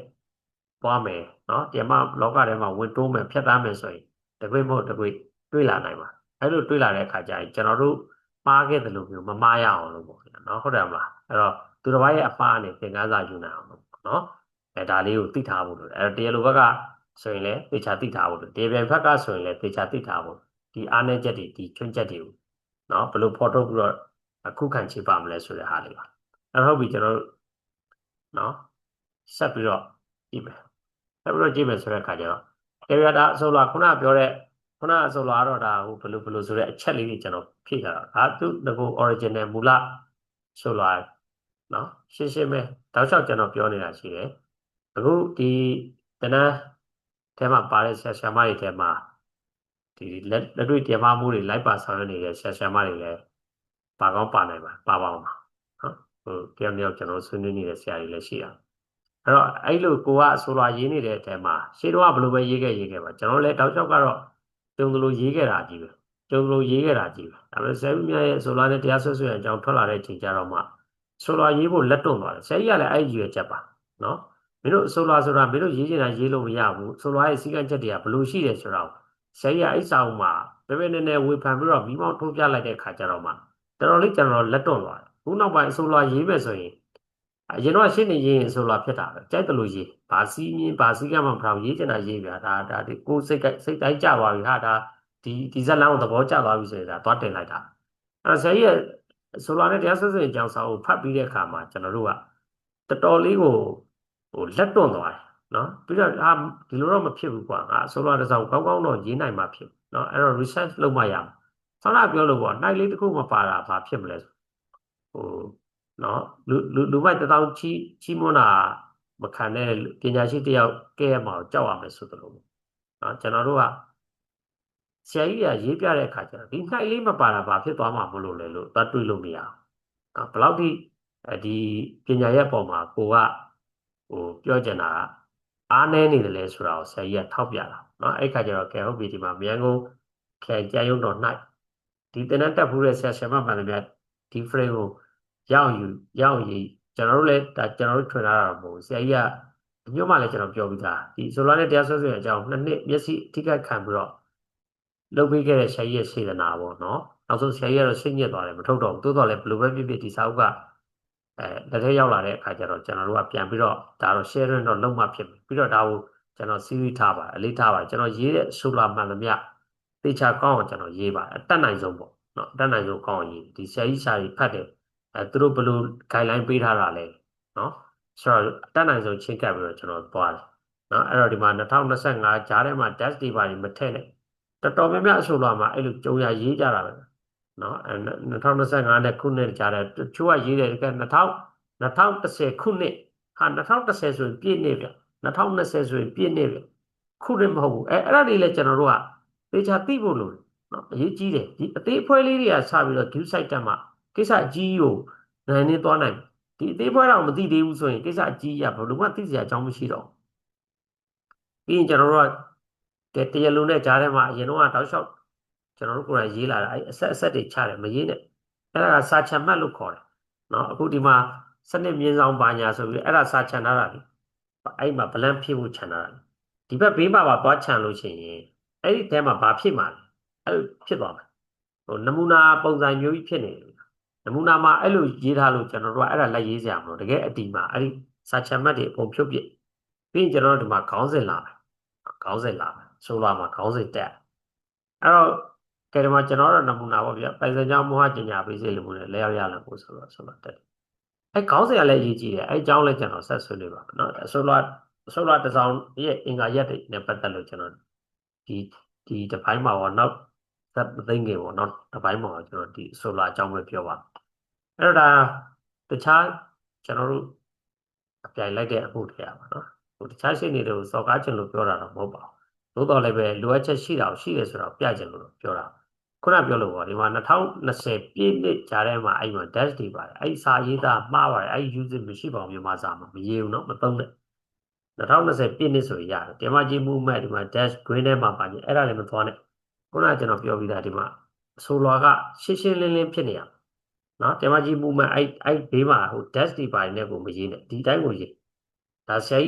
ပွားမယ်နော်တရားမလောကထဲမှာဝင်တိုးမယ်ဖြတ်သားမယ်ဆိုရင်တကွေ့မဟုတ်တကွေ့ တွေးလာနိုင်မှာအဲ့လိုတွေးလာတဲ့အခါကျရင်ကျွန်တော်တို့မှားခဲ့တယ်လို့မျိုးမမှားရအောင်လို့ပေါ့နော်ဟုတ်တယ်မလားအဲ့တော့သူတစ်ပါးရဲ့အမှားနဲ့သင်ခန်းစာယူနိုင်အောင်လို့နော်ဒါလေးကိုသိထားဖို့လို့အဲ့တော့တရားလိုဘက်ကဆိုရင်လည်းသေချာသိထားဖို့လို့တရားပြန်ဘက်ကဆိုရင်လည်းသေချာသိထားဖို့ဒီအားနည်းချက်တွေဒီချွင်းချက်တွေကိုနော်ဘယ်လိုဖော်ထုတ်ပြီးတော့အခုခံချေပါမလဲဆိုတဲ့ဟာလေးပါအဲ့ဟုတ်ပြီကျွန်တော်တို့နော်ဆက်ပြီးတော့ကြည့်မယ်ဆက်ပြီးတော့ကြည့်မယ်ဆိုတဲ့အခါကျတော့တရားဒါအဆိုလာခုနပြောတဲ့ခုနအဆိုလာတော့ဒါဟိုဘယ်လိုဆိုတဲ့အချက်လေးတွေကျွန်တော်ဖြည့်ထားတာဒါသူတကူ original မူလဆိုလာနော်ရှင်းရှင်းပဲတောက်လျှောက်ကျွန်တော်ပြောနေတာရှိတယ်အခုဒီတနန်းထဲမှာပါတဲ့ဆရာမတွေထဲမှာဒီလက်တွေ့တရားမမှုတွေလိုက်ပါဆောင်ရွက်နေတဲ့ဆရာမတွေလည်းပါကောင်းပါနိုင်ပါပါအောင်ပါနော်ဟိုတယောက်ကျွန်တော်ဆွေးနွေးနေတဲ့ဆရာတွေလည်းရှိတာအဲ့တော့အဲ့လိုကိုကအဆိုလာရေးနေတဲ့အထဲမှာရှေ့တော့ကဘယ်လိုပဲရေးခဲ့ပါကျွန်တော်လည်းတောက်လျှောက်ကတော့တုံကလေးရေးခဲ့တာကြီးပဲတုံကလေးရေးခဲ့တာကြီးပဲဒါပေမဲ့ဆရာကြီးများရဲ့ဆိုလာနဲ့တရားဆွေးနွေးအကြောင်းထွက်လာတဲ့အချိန်ကျတော့မှဆိုလာရေးဖို့လက်တွန့်သွားတယ်ဆရာကြီးကလည်းအဲ့ဒီရွယ်ချက်ပါနော်မင်းတို့ဆိုလာဆိုတာမင်းတို့ရေးချင်တာရေးလို့မရဘူးဆိုလာရဲ့စည်းကမ်းချက်တွေကဘယ်လိုရှိတယ်ဆိုတော့ဆရာကြီးကအဲ့စာအုပ်မှာပဲနည်းနည်းဝေဖန်ပြီးတော့မိမောင်းထိုးပြလိုက်တဲ့ခါကျတော့မှတော်တော်လေးကျွန်တော်လက်တွန့်သွားတယ်ခုနောက်ပိုင်းဆိုလာရေးမယ်ဆိုရင်အရင်တော့ရှင်းနေရေးဆိုလာဖြစ်တာပဲကြိုက်တယ်လို့ရေးဘာစီးမြင်ဘာစီးကမှမဖောက်ရေးချင်တာရေးပြဒါဒီကိုစိတ်တိုင်းကြသွားပြီဟာဒါဒီဇက်လန်းကိုသဘောကျသွားပြီဆိုရင်ဒါသွားတင်လိုက်တာအဲ့တော့ဆရာကြီးရဲ့ဆိုလာနဲ့တရားစွဲဆိုရင်အကြောင်းစာအုပ်ဖတ်ပြီးတဲ့အခါမှာကျွန်တော်တို့ကတော်တော်လေးကိုဟိုလက်တွန့်သွားတယ်နော်ပြီးတော့ဒီလိုတော့မဖြစ်ဘူးကွာငါဆိုလာတစ်စောင်ကောင်းကောင်းတော့ရေးနိုင်မှာဖြစ်နော်အဲ့တော့ research လုပ်မှရမှာဆောင်းလာပြောလို့ပေါ့နိုင်လေးတစ်ခုမပါတာဘာဖြစ်မလဲဟိုနော်လူမိုက်တစ်တောင်ချီးမွမ်းတာမခံတဲ့ပညာရှိတယောက်ကဲရမှာကြောက်ရမယ်ဆိုသလိုနော်ကျွန်တော်တို့ကဆရာကြီးကရေးပြတဲ့အခါကျတော့ဒီနိုင်လေးမပါတာဘာဖြစ်သွားမှာမလို့လဲလို့သတ်တွေးလို့မရအောင်နော်ဘယ်လောက်ထိဒီပညာရဲ့ပုံမှာကိုကဟိုပြောချင်တာအားနည်းနေတယ်လဲဆိုတာကိုဆရာကြီးကထောက်ပြတာနော်အဲ့ခါကျတော့ကဲဟုတ်ပြီဒီမှာမြန်ကုန်ခဲကြရုံတော်၌ဒီတင်တဲ့တက်ဖူးတဲ့ဆရာမမှန်တယ်များဒီ frame ကိုရအောင်ရေးကျွန်တော်တို့လည်းဒါကျွန်တော်တို့ထွင်ထားတာမဟုတ်ဘူးဆရာကြီးကအမျိုးမှလည်းကျွန်တော်ပြောပြီးသားဒီဆိုလာနဲ့တရားစွဲဆိုရင်အကြောင်းနှစ်မျက်စိအထိကခံပြီးတော့လုပ်ပေးခဲ့တဲ့ဆရာကြီးရဲ့စေတနာပေါ့နော်နောက်ဆုံးဆရာကြီးကတော့စိတ်ညစ်သွားတယ်မထုတ်တော့ဘူးတိုးတော့လည်းဘယ်လိုပဲဖြစ်ဖြစ်ဒီစာအုပ်ကလက်ထဲရောက်လာတဲ့အခါကျတော့ကျွန်တော်တို့ကပြန်ပြီးတော့ဒါတော့ sharing တော့လုံးဝဖြစ်ပြီပြီးတော့ဒါကိုကျွန်တော် series ထားပါအလေးထားပါကျွန်တော်ရေးတဲ့ဆိုလာမှန်သမျှသေချာကောင်းအောင်ကျွန်တော်ရေးပါအတတ်နိုင်ဆုံးပေါ့နော်အတတ်နိုင်ဆုံးကောင်းအောင်ရေးဒီဆရာကြီးစာကြီးဖတ်တယ်သူတို့ဘယ်လို guideline ပေးထားတာလဲနော်ဆိုတော့အတတ်နိုင်ဆုံးချင်းကပ်ပြီးတော့ကျွန်တော်သွားတယ်နော်အဲ့တော့ဒီမှာ2025ဂျားထဲမှာ dash တွေပါမထည့်နဲ့တော်တော်များများအဆိုလာမှာအဲ့လိုကြုံရရေးကြတာပဲနော်2025နဲ့ခုနှစ်ကြားတဲ့တချို့ကရေးတယ်က2010ခုနှစ်ဟာ2010ဆိုရင်ပြည့်နေပြီ2020ဆိုရင်ပြည့်နေပြီခုနှစ်မဟုတ်ဘူးအဲ့ဒါတွေလည်းကျွန်တော်တို့ကသေချာသိဖို့လိုတယ်နော်အရေးကြီးတယ်ဒီအသေးအဖွဲလေးတွေကစပြီးတော့ due site တက်မှာကိစ္စအကြီးကိုနိုင်နေသွားနိုင်ဒီအသေးဖွဲတော့မသိသေးဘူးဆိုရင်ကိစ္စအကြီးရဘယ်လိုမှသိစရာအကြောင်းမရှိတော့ပြီးရင်ကျွန်တော်တို့ကတရားလုံးနဲ့ကြားထဲမှာအရင်တော့တောက်လျှောက်ကျွန်တော်တို့ကိုယ်တိုင်ရေးလာတာအဲ့အဆက်တွေချတယ်မရေးနဲ့အဲ့ဒါကစာချံမှတ်လို့ခေါ်တယ်နော်အခုဒီမှာစနစ်မြင်းဆောင်ပါညာဆိုပြီးအဲ့ဒါစာချံထားတာလေအဲ့မှာ blank ဖြည့်ဖို့ခြံထားတာဒီဘက်ဘေးမှာပါသွားခြံလို့ရှိရင်အဲ့ဒီထဲမှာဘာဖြစ်မှာလဲအဲ့ဖြစ်သွားမှာဟိုနမူနာပုံစံမျိုးကြီးဖြစ်နေတယ်နမူနာမှာအဲ့လိုရေးထားလို့ကျွန်တော်တို့ကအဲ့ဒါလိုက်ရေးစရာမလိုတကယ်အတီမှာအဲ့ဒီစာချံမှတ်တွေအပုံဖြုတ်ပြပြီးရင်ကျွန်တော်တို့ဒီမှာခေါင်းစဉ်လာမယ်ခေါင်းစဉ်လာမယ်ဆိုလာမှာခေါင်းစဉ်တက်အဲ့တော့ကဲဒီမှာကျွန်တော်တို့နမူနာပေါ့ဗျာပိုင်စံကြောင့်မောဟကျင်ညာပေးစေလို့လည်းလဲရောက်ရလာဖို့ဆိုတော့တက်အဲ့ခေါင်းစဉ်ကလည်းအရေးကြီးတယ်အဲ့အကြောင်းလည်းကျွန်တော်ဆက်ဆွေးနွေးပါမယ်နော်ဆိုလာတစ်စောင်းရဲ့အင်္ဂါရက်တွေနဲ့ပတ်သက်လို့ကျွန်တော်ဒီတစ်ပိုင်းမှာပေါ့နောက်သက်သိငယ်ပေါ့နောက်တစ်ပိုင်းမှာကျွန်တော်ဒီဆိုလာအကြောင်းပဲပြောပါအဲ့တော့ဒါတခြားကျွန်တော်တို့အပြိုင်လိုက်တဲ့အမှုတွေရပါနော်ဟိုတခြားရှင်းနေတယ်ကိုစော်ကားခြင်းလို့ပြောတာတော့မဟုတ်ပါဘူးသို့တော်လည်းပဲလိုအပ်ချက်ရှိတာရှိတယ်ဆိုတော့ပြခြင်းလို့ပြောတာခုနပြောလို့ပေါ့ဒီမှာ2020ပြည့်နှစ်ကြားထဲမှာအဲ့မှာ dash တွေပါတယ်အဲ့စာရေးသားမှားပါတယ်အဲ့ usage မရှိပါဘူးမြန်မာစာမှာမရေးဘူးเนาะမသုံးနဲ့2020ပြည့်နှစ်ဆိုရတယ်ဒီမှာကြီး movement ဒီမှာ dash green ထဲမှာပါတယ်အဲ့ဒါလည်းမသွားနဲ့ခုနကကျွန်တော်ပြောပြီးသားဒီမှာဆိုလွာကရှင်းရှင်းလင်းလင်းဖြစ်နေရနော်ဒီမှာကြီး movement အဲ့ဘေးမှာဟို dash တွေပါတယ်နဲ့ကိုမရေးနဲ့ဒီတိုင်းကိုရေးဒါဆရာ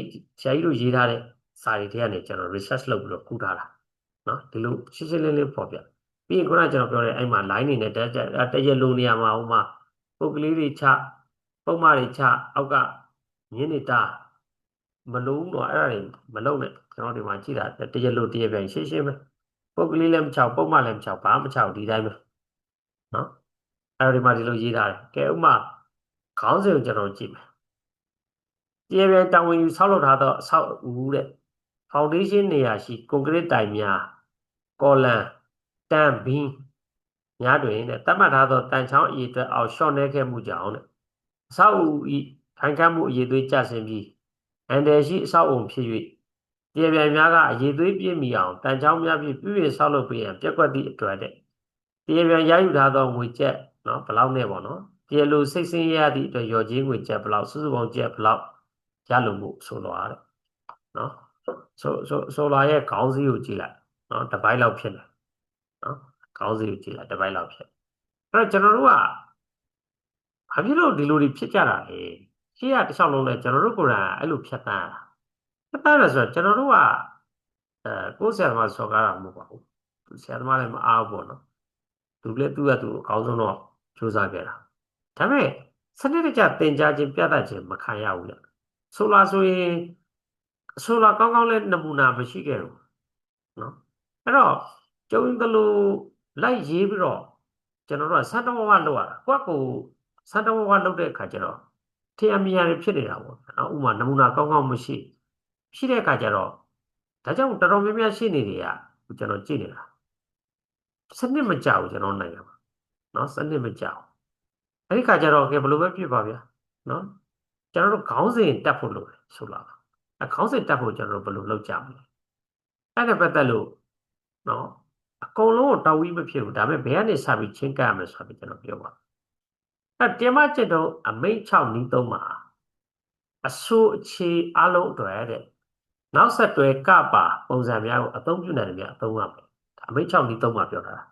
ကြီးတို့ရေးထားတဲ့စာတွေထဲကနေကျွန်တော် research လုပ်ပြီးတော့ကူးထားတာနော်ဒီလိုရှင်းရှင်းလင်းလင်းပေါ်ပြ ပြီးရင်ခုနကျွန်တော်ပြောတဲ့အဲ့မှာ line နေနဲ့တရက်လုံးနေရာမှာဟိုမှာပုတ်ကလေးတွေချပုံမှန်တွေချအောက်ကမြင်းနေတာမလုံးတော့အဲ့ဒါတွေမလုံးနဲ့ကျွန်တော်ဒီမှာကြည့်တာတရက်လုံးတရက်ပြန်ရှင်းရှင်းပဲပုတ်ကလေးလည်းမချပုံမှန်လည်းမချဘာမှမချဒီတိုင်းပဲနော်အဲ့ဒီမှာဒီလိုရေးထားတယ်ကဲဥမာခေါင်းစဉ်ကိုကျွန်တော်ကြည့်မယ်တရားပြန်တာဝန်ယူဆောက်လုပ်ထားသောအဆောက်အဦတဲ့ foundation နေရာရှိကွန်ကရစ်တိုင်များကောလမ်တန်ဘင်းများတွင်တဲ့တတ်မှတ်ထားသောတန်ချောင်းအရေအတွက်အောက်ရှော့နေခဲ့မှုကြောင့်တဲ့အဆောက်အဦဤခိုင်ခန့်မှုအရေသွေးကျဆင်းပြီးအန်တယ်ရှိအဆောက်အဦဖြစ်၍တရားပြန်များကအရေသွေးပြည့်မီအောင်တန်ချောင်းများဖြင့်ပြုပြင်ဆောက်လုပ်ပေးရန်ပြက်ကွက်သည့်အတွက်တဲ့တရားပြန်ရယူထားသောငွေကျပ်နော်ဘယ်လောက်နဲ့ပေါ့နော်တရားလိုစိတ်ဆင်းရသည့်အတွက်ရော်ကြီးငွေကျပ်ဘယ်လောက်စုစုပေါင်းကျပ်ဘယ်လောက်ရလို့မှုဆိုလိုရတယ်နော်ဆိုလာရဲ့ခေါင်းစည်းကိုကြည့်လိုက်နော်တစ်ပိုင်းလောက်ဖြစ်တယ်နော်ခေါင်းစည်းကိုကြည့်လိုက်တစ်ပိုင်းလောက်ဖြစ်အဲ့တော့ကျွန်တော်တို့ကဘာဖြစ်လို့ဒီလိုတွေဖြစ်ကြတာလဲရှေ့ကတစ်လျှောက်လုံးနဲ့ကျွန်တော်တို့ကိုယ်တိုင်အဲ့လိုဖြတ်တန်းရတာဖြတ်တန်းရဆိုတော့ကျွန်တော်တို့ကကိုယ်ဆရာသမားစော်ကားတာမဟုတ်ပါဘူးဆရာသမားလည်းမအားဘူးပေါ့နော်သူလည်းသူ့အကောင်းဆုံးတော့စူးစမ်းခဲ့တာဒါပေမဲ့စနစ်တကျသင်ကြားခြင်းပြသခြင်းမခံရဘူးလေဆိုလာဆိုရင်ဆိုလာကောင်းကောင်းလည်းနမူနာမရှိခဲ့ဘူးနော်အဲ့တော့ကျုံသလိုလိုက်ရေးပြီးတော့ကျွန်တော်တို့ကစံတဝဝလောက်ရတာကိုယ့်ကိုစံတဝဝလောက်တဲ့အခါကျတော့ထင်အမြင်ရဖြစ်နေတာပေါ့နော်ဥမာနမူနာကောင်းကောင်းမရှိတဲ့အခါကျတော့ဒါကြောင့်တော်တော်များများရှိနေတွေကကျွန်တော်ကြည့်နေတာစနစ်မကြောက်ကျွန်တော်နိုင်ငံမှာနော်စနစ်မကြောက်အဲ့ဒီခါကျတော့ဘယ်လိုပဲဖြစ်ပါဗျာနော်ကျွန်တော်တို့ခေါင်းစဉ်တက်ဖို့လုပ်တယ်ဆိုလာခေါင်းစဉ်တက်ဖို့ကျွန်တော်တို့ဘယ်လိုလုပ်ကြမလဲအဲ့ဒါပတ်သက်လို့နော်အကုန်လုံးကိုတောက်ဝီးမဖြစ်ဘူးဒါပေမဲ့ဘယ်ကနေစပြီးချင်းကပ်ရမလဲဆိုပြီးကျွန်တော်ပြောပါအဲ့တင်မကျင့်တော့အမိတ်6နီး3မှာအဆိုးအခြေအလုံးအတွက်တဲ့နောက်ဆက်တွဲကပါပုံစံများကိုအသုံးပြုနိုင်တယ်များအသုံးရမယ်အမိတ်6နီး3မှာပြောထားတာ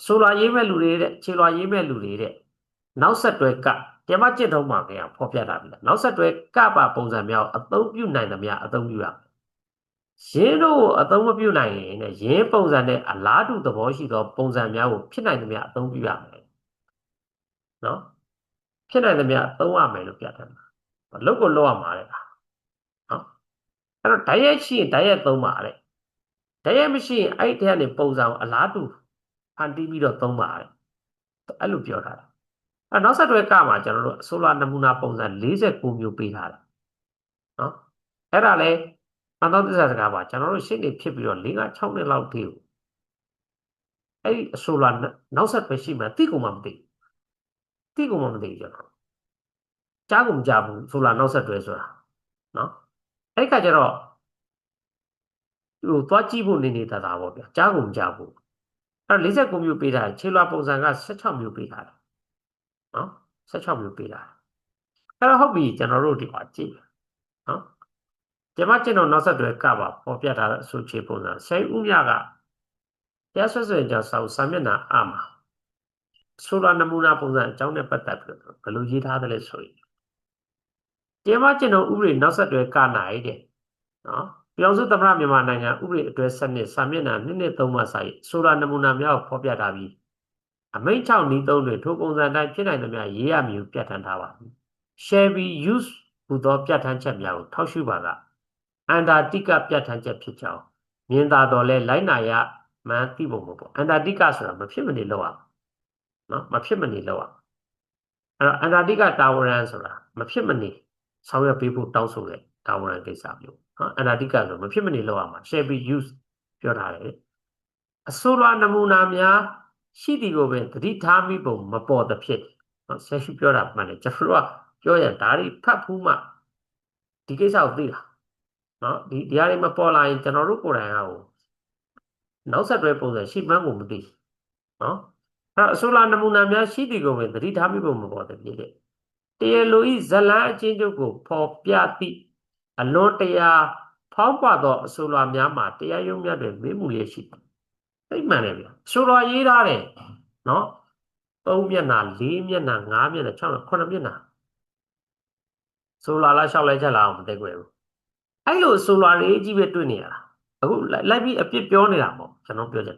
ဆိုလာရေးမဲ့လူတွေတဲ့ခြေလွှာရေးမဲ့လူတွေတဲ့နောက်ဆက်တွဲကတင်မကျင့်တော့မှာခင်ဗျာဖော်ပြတာပြီလားနောက်ဆက်တွဲကပါပုံစံများကိုအသုံးပြုနိုင်တယ်များအသုံးပြုရမယ်ရင်းတို့အသုံးမပြုနိုင်ရင်နဲ့ရင်းပုံစံနဲ့အလားတူသဘောရှိသောပုံစံများကိုဖြစ်နိုင်သမျှအသုံးပြုရမယ်နော်ဖြစ်နိုင်သမျှအသုံးရမယ်လို့ပြတ်တယ်လုတ်ကိုလောက်ရမှာတဲ့နော်အဲ့တော့ဓာတ်ရိုက်ရှိရင်ဓာတ်ရိုက်သုံးပါတဲ့ဓာတ်ရိုက်မရှိရင်အဲ့ဒီထဲကနေပုံစံကိုအလားတူဖန်တီးပြီးတော့သုံးပါတဲ့အဲ့လိုပြောထားတယ်အဲ့နောက်ဆက်တွဲကမှာကျွန်တော်တို့ဆိုလာနမူနာပုံစံ49မျိုးပေးထားတယ်နော်အဲ့ဒါလဲအသောသစ္စာစကားပါကျွန်တော်တို့ရှင်းနေဖြစ်ပြီးတော့4 5 6နှစ်လောက်တည်းကိုအဲ့ဒီအဆိုလာနောက်ဆက်ပဲရှိမှတိကုန်မှမသိကျွန်တော်ကြားကုန်မကြဘူးဆိုလာနောက်ဆက်တွဲဆိုတာနော်အဲ့ဒီကကျတော့ဟိုသွားကြည့်ဖို့နေတာပေါ့ဗျာကြားကုန်မကြဘူးအဲ့49မျိုးပေးထားတယ်ခြေလွှာပုံစံက16မျိုးပေးထားတယ်နော်16မျိုးပေးထားတယ်အဲ့တော့ဟုတ်ပြီကျွန်တော်တို့ဒီမှာကြည့်နော်ကျမကျွန်တော်နောက်ဆက်တွဲကပါပေါ်ပြထားတဲ့အဆိုခြေပုံစံဆယ်ဦးမြကတရားစွဲဆိုကြောင့်စာမျက်နှာအမှာဆိုလာနမူနာပုံစံအကြောင်းနဲ့ပတ်သက်ပြီးဘယ်လိုရေးထားသလဲဆိုရင်ကျမကျွန်တော်ဥပဒေနောက်ဆက်တွဲကနိုင်တဲ့နော်ပြည်အောင်စုသမ္မတမြန်မာနိုင်ငံဥပဒေအတွဲစနစ်စာမျက်နှာ2-3မှာစာရေးဆိုလာနမူနာများကိုဖော်ပြထားပြီးအမိန့်6နီး3တွေထိုပုံစံတိုင်းဖြစ်နိုင်သမျှရေးရမည်ကိုပြဋ္ဌာန်းထားပါသည် shall be used ဟူသောပြဋ္ဌာန်းချက်များကိုထောက်ရှုပါကအန္တာတိကပြဋ္ဌာန်းချက်ဖြစ်ကြောင်းမြင်သာတော်လဲလိုက်နာရမှန်သိပုံပေါ့အန္တာတိကဆိုတာမဖြစ်မနေလောက်အောင်နော်မဖြစ်မနေလောက်အောင်အဲ့တော့အန္တာတိကတာဝရံဆိုတာမဖြစ်မနေဆောင်ရွက်ပေးဖို့တောင်းဆိုတဲ့တာဝရံကိစ္စမျိုးနော်အန္တာတိကဆိုမဖြစ်မနေလောက်အောင် shall be used ပြောထားတယ်အဆိုလာနမူနာများရှိသည်ကိုပင်သတိထားမိပုံမပေါ်သဖြင့်နော်ဆက်ရှိပြောတာမှန်တယ်ကျွန်တော်ကပြောရဒါတွေဖတ်ဖူးမှဒီကိစ္စကိုသိတာနော်ဒီဟာတွေမပေါ်လာရင်ကျွန်တော်တို့ကိုယ်တိုင်ဟိုနောက်ဆက်တွဲပုံစံရှိမှန်းကိုမသိနော်အဲ့အဆိုလာနမူနာများရှိသည်ကိုပင်သတိထားမိပုံမပေါ်သဖြင့်တရားလိုဤဇလန်းအချင်းချုပ်ကိုဖော်ပြသည့်အလွန်တရာဖောင်းပွားသောအဆိုလာများမှာတရားရုံးများတွင်မေးမှုလျက်ရှိတယ်သိမှန်တယ်ဗျဆိုလာရေးထားတယ်နော်3 မျက်နှာ4 မျက်နှာ5 မျက်နှာ6 9 မျက်နှာဆိုလာလား6လိုက်ချက်လားမသိခွဲဘူးအဲ့လိုဆိုလာရေးကြီးပဲတွေ့နေရတာအခုလိုက်ပြီးအပြစ်ပြောနေတာပေါ့ကျွန်တော်ပြောချင်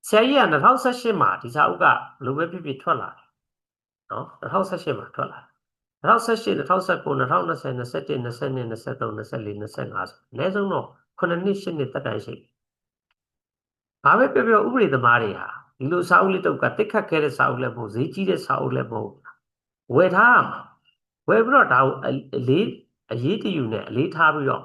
ဆရာကြီးက2018မှာဒီစာအုပ်ကဘယ်လိုပဲဖြစ်ဖြစ်ထွက်လာတယ်နော်2018မှာထွက်လာတယ်2018 2019 2020 21 22 23 24 25ဆိုအနည်းဆုံးတော့9နှစ်10နှစ်တက်တိုင်ရှိတယ်ဘာပဲပြောပြောဥပဒေသမားတွေဟာဒီလိုစာအုပ်လေးတုပ်ကတိတ်ခတ်ခဲ့တဲ့စာအုပ်လည်းမဟုတ်ဈေးကြီးတဲ့စာအုပ်လည်းမဟုတ်ဝယ်ထားရမှာဝယ်ပြီးတော့ဒါကိုအရေးတယူနဲ့အလေးထားပြီးတော့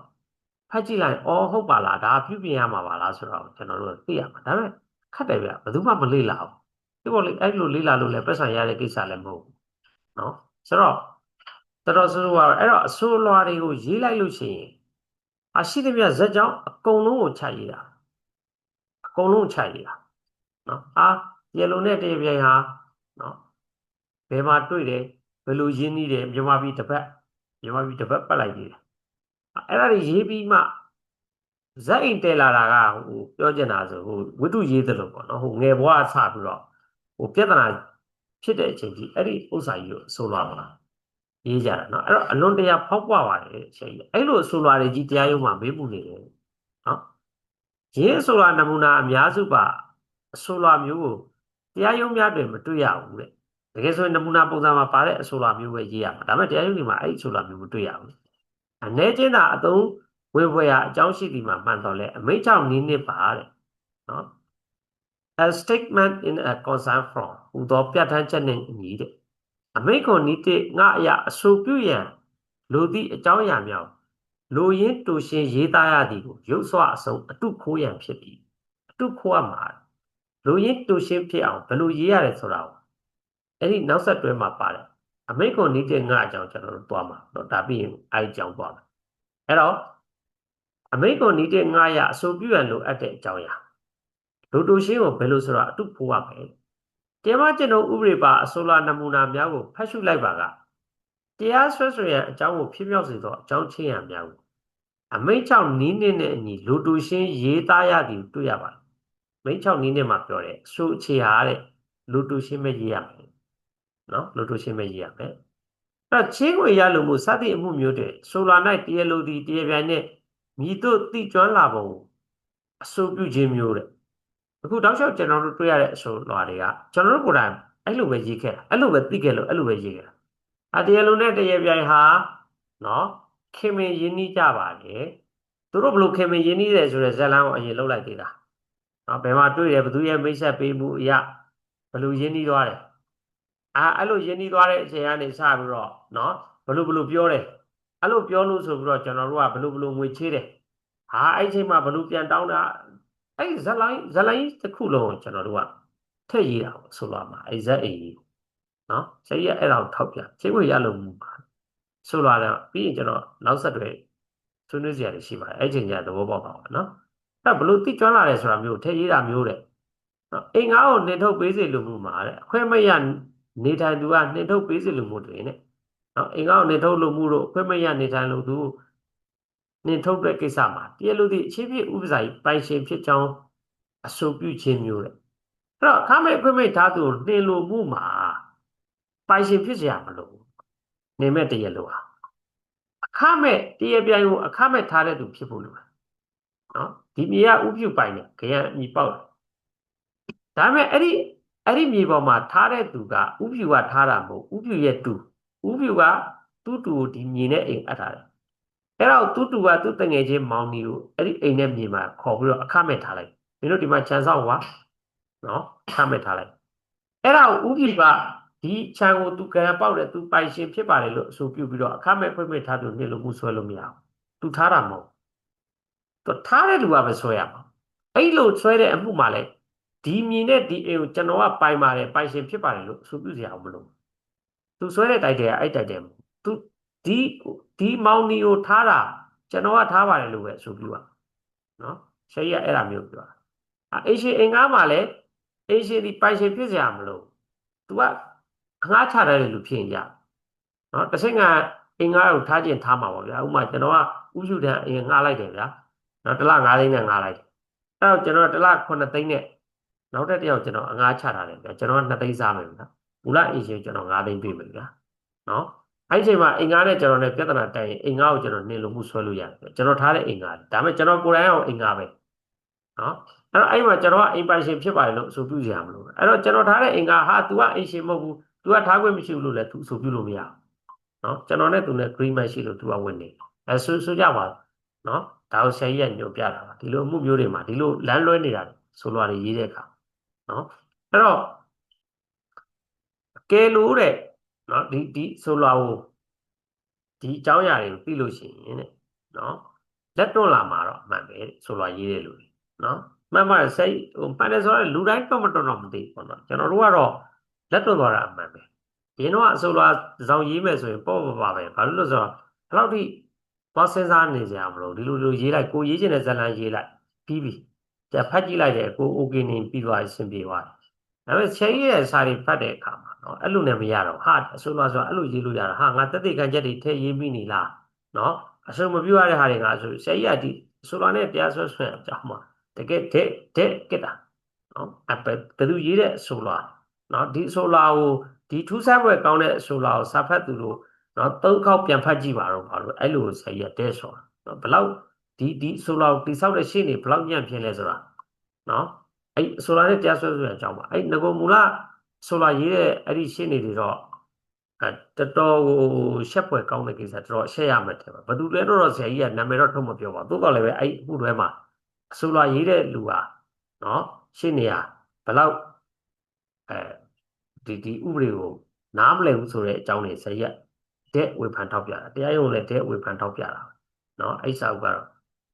ဖတ်ကြည့်လိုက်အော်ဟုတ်ပါလားဒါပြုပြင်ရမှာပါလားဆိုတော့ကျွန်တော်တို့သိရမှာဒါပေမဲ့ခက်တယ်ဗျဘယ်သူမှမလေ့လာဘူးဒီပေါ်လေအဲ့လိုလေ့လာလို့လည်းပတ်စံရတဲ့ကိစ္စလည်းမဟုတ်ဘူးနော်ဆိုတော့တော်တော်ဆိုးကတော့အဲ့တော့အဆိုးလွားတွေကိုရေးလိုက်လို့ရှိရင်ရှိသမျှဇက်ကြောင့်အကုန်လုံးကိုခြိုက်ရတာအကုန်လုံးခြိုက်ရတာနော်ရေလုံးနဲ့တရပြိုင်ဟာနော်ဘယ်မှာတွေ့တယ်ဘယ်လိုရင်းနှီးတယ်မြန်မာပြည်တစ်ပတ်ပတ်လိုက်သေးတယ်အဲ့ဒါတွေရေးပြီးမှဇက်အိမ်တဲလာတာကဟိုပြောချင်တာဆိုဟိုဝတ္ထုရေးသလိုပေါ့နော်ဟိုငယ်ဘဝဆပြီးတော့ဟိုပြဿနာဖြစ်တဲ့အချိန်ကြီးအဲ့ဒီဥစ္စာကြီးကိုဆိုလာပါရေးကြတာနော်အဲ့တော့အလွန်တရာဖောက်ပွားပါတယ်အချိန်ကြီးအဲ့လိုဆိုလာတွေကြီးတရားရုံးမှာမေးမှုနေတယ်နော်ရင်းဆိုလာနမူနာအများစုပါအဆိုလာမျိုးကိုတရားရုံးများတွင်မတွေ့ရဘူးတဲ့တကယ်ဆိုရင်နမူနာပုံစံမှာပါတဲ့အဆိုလာမျိုးပဲရေးရမှာဒါပေမဲ့တရားရုံးတွေမှာအဲ့ဒီအဆိုလာမျိုးမတွေ့ရဘူးအနေချင်းသာအသုံးဝင်ဖွယ်ရာအကြောင်းရှိသည်မှာမှန်တော့လဲအမိန့်ကြောင့်နည်းနည်းပါတဲ့နော် a statement in a concern from ဟူသောပြဋ္ဌာန်းချက်နှင့်အညီတဲ့အမိန့်ကိုနည်းတဲ့ငါအရာအဆိုပြုရန်လိုသည့်အကြောင်းအရာများလိုရင်းတူရှင်ရေးသားရသည်ကိုရုပ်စွာအစုံအတုခိုးရန်ဖြစ်ပြီးအတုခိုးရမှာလိုရင်းတူရှင်ဖြစ်အောင်ဘယ်လိုရေးရတယ်ဆိုတာကိုအဲ့ဒီနောက်ဆက်တွဲမှာပါတယ်အမိန့်ကိုနည်းတဲ့ငါအကြောင်းကျွန်တော်တို့သွားမှာတော့ဒါပြီးရင်အဲ့အကြောင်းသွားမှာအဲ့တော့အမိန့်ကိုနည်းတဲ့ငါရအဆိုပြုရန်လိုအပ်တဲ့အကြောင်းအရာလူတူရှင်းကိုဘယ်လိုဆိုတာအတုဖိုးရမယ်တရားကျွန်တော်ဥပဒေပါအဆိုလာနမူနာများကိုဖတ်ရှုလိုက်ပါကတရားဆွဲဆိုရန်အကြောင်းကိုဖြစ်မြောက်စေသောအကြောင်းချင်းရများကိုအမိန့်6နည်းနဲ့အညီလူတူရှင်းရေးသားရသည်တွေ့ရပါတယ်မိန့်6နည်းနဲ့မှာပြောတယ်အဆိုအခြေဟာတဲ့လူတူရှင်းပဲရေးရမယ်နော်လူတူရှင်းပဲရေးရမယ်အဲ့ချင်းကိုရလို့မို့စသည့်အမှုမျိုးတွေဆိုလာ၌တရားလိုသည်တရားပြိုင်နဲ့မြည်တို့တိကျွမ်းလာပုံအဆိုပြုခြင်းမျိုးတဲ့အခုတောက်လျှောက်ကျွန်တော်တို့တွေ့ရတဲ့အဆိုလွာတွေကကျွန်တော်တို့ကိုယ်တိုင်အဲ့လိုပဲရေးခဲ့တာအဲ့လိုပဲသိခဲ့လို့အဲ့လိုပဲရေးခဲ့တာတရားလုံးနဲ့တရားပြိုင်ဟာနော်ခင်မင်ရင်းနှီးကြပါလေသူတို့ဘလို့ခင်မင်ရင်းနှီးတယ်ဆိုတဲ့ဇာတ်လမ်းကိုအရင်လှုပ်လိုက်သေးတာနော်ဘယ်မှာတွေ့တယ်ဘသူရဲ့မိတ်ဆက်ပေးမှုအရာဘလို့ရင်းနှီးသွားတယ်အဲ့လိုရင်းနှီးသွားတဲ့အချိန်ကနေစပြီးတော့နော်ဘလို့ပြောတယ်အဲ့လိုပြောလို့ဆိုပြီးတော့ကျွန်တော်တို့ကဘလို့ငွေချေးတယ်အဲ့အချိန်မှာဘလို့ပြန်တောင်းတာအဲ့ဇလိုင်းတစ်ခုလုံးကိုကျွန်တော်တို့ကထည့်ရေးတာဆိုတော့မှာအဲ့ဇက်အေးနော်ဆရာကြီးအဲ့ဒါကိုထောက်ပြချိန်ခွေရလို့မူပါဆိုတော့ပြီးရင်ကျွန်တော်နောက်ဆက်တွဲဆွေးနွေးစရာတွေရှိပါတယ်အဲ့ချိန်ကျသဘောပေါက်ပါပါနော်အဲ့ဘလို့တိကျွမ်းလာတယ်ဆိုတာမျိုးထည့်ရေးတာမျိုးတဲ့နော်အင်္ဂါကိုနှင်ထုတ်ပေးစေလို့မူမှာတဲ့အခွင့်မရနေထိုင်သူကနှင်ထုတ်ပေးစေလို့မူတယ်နဲ့နော်အင်္ဂါကိုနှင်ထုတ်လို့မူတော့အခွင့်မရနေထိုင်လို့သူနှင်ထုတ်တဲ့ကိစ္စမှာတရားလို့ဒီအခြေဖြစ်ဥပစာကြီးပိုင်ရှင်ဖြစ်ကြောင်းအဆိုပြုခြင်းမျိုးတဲ့အဲ့တော့အခမဲ့အခွင့်မဲ့ထားသူကိုနှင်လို့မှုမှာပိုင်ရှင်ဖြစ်เสียမလို့နေမဲ့တရားလို့ဟာအခမဲ့တရားပြိုင်ကိုအခမဲ့ထားတဲ့သူဖြစ်ဖို့လိုတယ်နော်ဒီမြေကဥပြုပိုင်တယ်ခရံအမိပေါက်ဒါပေမဲ့အဲ့ဒီမြေပေါ်မှာထားတဲ့သူကဥပြုကထားတာမဟုတ်ဥပြုရဲ့တူဥပြုကသူ့တူကိုဒီမြေနဲ့အိမ်အပ်ထားတယ်အဲ့တော့သူ့တူကသူ့တငယ်ချင်းမောင်နီကိုအဲ့ဒီအိမ်နဲ့မြေမှာခေါ်ပြီးတော့အခမဲ့ထားလိုက်မင်းတို့ဒီမှာခြံစောက်ကွာနော်အခမဲ့ထားလိုက်အဲ့ဒါကိုဥပြုကဒီခြံကိုသူကံပေါက်တယ်သူပိုင်ရှင်ဖြစ်ပါတယ်လို့အဆိုပြုပြီးတော့အခမဲ့ဖွင့်မဲ့ထားသူနှစ်လို့မှုဆွဲလို့မရဘူးသူထားတာမဟုတ်သူထားတဲ့လူကပဲဆွဲရမှာအဲ့လိုဆွဲတဲ့အမှုမှာလဲဒီမြင်တဲ့ဒီအိမ်ကိုကျွန်တော်ကပိုင်ပါတယ်ပိုင်ရှင်ဖြစ်ပါတယ်လို့အဆိုပြုစရာမလိုသူဆွဲတဲ့တိုက်တယ်ကအဲ့တိုက်တယ်သူဒီမောင်နီကိုထားတာကျွန်တော်ကထားပါတယ်လို့ပဲအဆိုပြုပါနော်ဆရာကြီးကအဲ့ဒါမျိုးပြောတာအေရှင်အင်္ဂါမှာလဲအေရှင်ဒီပိုင်ရှင်ဖြစ်စရာမလိုသူကငှားချတဲ့လူဖြစ်ရင်ရနော်တစ်စိတ်ကအင်္ဂါကိုထားခြင်းထားမှာပါဗျာဥပမာကျွန်တော်ကဥရှုတန်းအင်ငှားလိုက်တယ်ဗျာနော်တစ်လ9သိန်းနဲ့ငှားလိုက်တယ်အဲ့တော့ကျွန်တော်တစ်လ9သိန်းနဲ့နောက်တစ်ယောက်ကျွန်တော်အငှားချထားတယ်ဗျာကျွန်တော်က2သိန်းစားမယ်ဗျာမူလအင်ရှင်ကျွန်တော်9သိန်းပေးမယ်ဗျာနော်အဲ့ဒီအချိန်မှာအင်္ဂါနဲ့ကျွန်တော်နဲ့ပြဿနာတိုင်ရင်အင်္ဂါကိုကျွန်တော်နှင်လို့မှုဆွဲလို့ရတယ်ကျွန်တော်ထားတဲ့အင်္ဂါဒါပေမဲ့ကျွန်တော်ကိုယ်တိုင်အောင်အင်္ဂါပဲနော် အဲ့တော့အဲ့မှာကျွန်တော်ကအိမ်ပိုင်ရှင်ဖြစ်ပါတယ်လို့အဆိုပြုကြရမလို့အဲ့တော့ကျွန်တော်ထားတဲ့အိမ်ကဟာ तू ကအိမ်ရှင်မဟုတ်ဘူး तू ကထားခွင့်မရှိဘူးလို့လည်း तू အဆိုပြုလို့မရဘူးနော်ကျွန်တော်နဲ့ तू နဲ့ agreement ရှိလို့ तू ကဝင်နေအဲဆိုကြပါနော်ဒါကိုဆရာကြီးကညွှန်ပြတာပါဒီလိုမှုမျိုးတွေမှာဒီလိုလမ်းလွဲနေတာဆိုလွာတွေရေးတဲ့အခါနော်အဲ့တော့ကဲလို့တဲ့နော်ဒီဆိုလွာကိုဒီအကြောင်းအရာတွေကိုသိလို့ရှိရင်တဲ့နော်လက်တွန်းလာမှာတော့အမှန်ပဲဆိုလွာရေးတဲ့လူတွေနော်မှန်ပါစိတ်ဟိုပါတယ်ဆိုတော့လူတိုင်းတော့မတော်တော့မသိဘူးပေါ့နော်ကျွန်တော်တို့ကတော့လက်တွန်းသွားတာအမှန်ပဲဒီတော့အဆိုလွာဇောင်ရေးမယ်ဆိုရင်ပေါ့ပါပဲဘာလို့လဲဆိုတော့ဘယ်လောက်ထိသွားစဉ်းစားနေကြမလို့ဒီလိုရေးလိုက်ကိုရေးချင်တဲ့ဇာတ်လမ်းရေးလိုက်ပြီးပြီကြဖတ်ကြည့်လိုက်တယ်ကို okay နေပြီးသွားအဆင်ပြေသွားတယ်ဒါပေမဲ့ချိန်ရဲ့စာတွေဖတ်တဲ့အခါမှာနော်အဲ့လိုနဲ့မရတော့ဟာအဆိုလွာဆိုတာအဲ့လိုရေးလို့ရတာဟာငါတက်တဲ့ခံချက်တွေထည့်ရေးပြီးနေလားနော်အဆိုမပြုရတဲ့ဟာတွေငါဆိုဆရာကြီးကဒီအဆိုလွာနဲ့တရားစွဲဆွဲအကြောင်းမှာတကယ်တဲ့ကတာနော်ဘယ်သူရေးတဲ့အဆိုလွာနော်ဒီအဆိုလွာကိုဒီထူးဆန်းပွဲကောင်းတဲ့အဆိုလွာကိုစာဖတ်သူတို့နော်၃ခေါက်ပြန်ဖတ်ကြည့်ပါတော့ဘာလို့အဲ့လိုဆရာကြီးကတဲ့ဆိုတာနော်ဘလောက်ဒီအဆိုလွာကိုတိဆောက်တဲ့ရှင်းနေဘလောက်ညံ့ပြင်းလဲဆိုတာနော်အဲ့ဆိုလာနဲ့တရားစွဲဆိုတဲ့အကြောင်းပါအဲ့ငကိုမူလဆိုလာရေးတဲ့အဲ့ဒီရှင်းနေတွေတော့တော်တော်ကိုရှက်ပွဲကောင်းတဲ့ကိစ္စတော်တော်ရှက်ရမယ်တဲ့ဘာသူလဲတော့ဆရာကြီးကနာမည်တော့ထုတ်မပြောပါဘူးသို့တော်လည်းပဲအဲ့အခုတွဲမှာဆိုလာရေးတဲ့လူဟာနော်ရှင်းနေရဘလောက်ဒီဥပဒေကိုနားမလည်ဘူးဆိုတဲ့အကြောင်းတွေဆရာကြီးတဲ့ဝေဖန်ထောက်ပြတာတရားရုံးလည်းတဲ့ဝေဖန်ထောက်ပြတာနော်အဲ့စာအုပ်ကတော့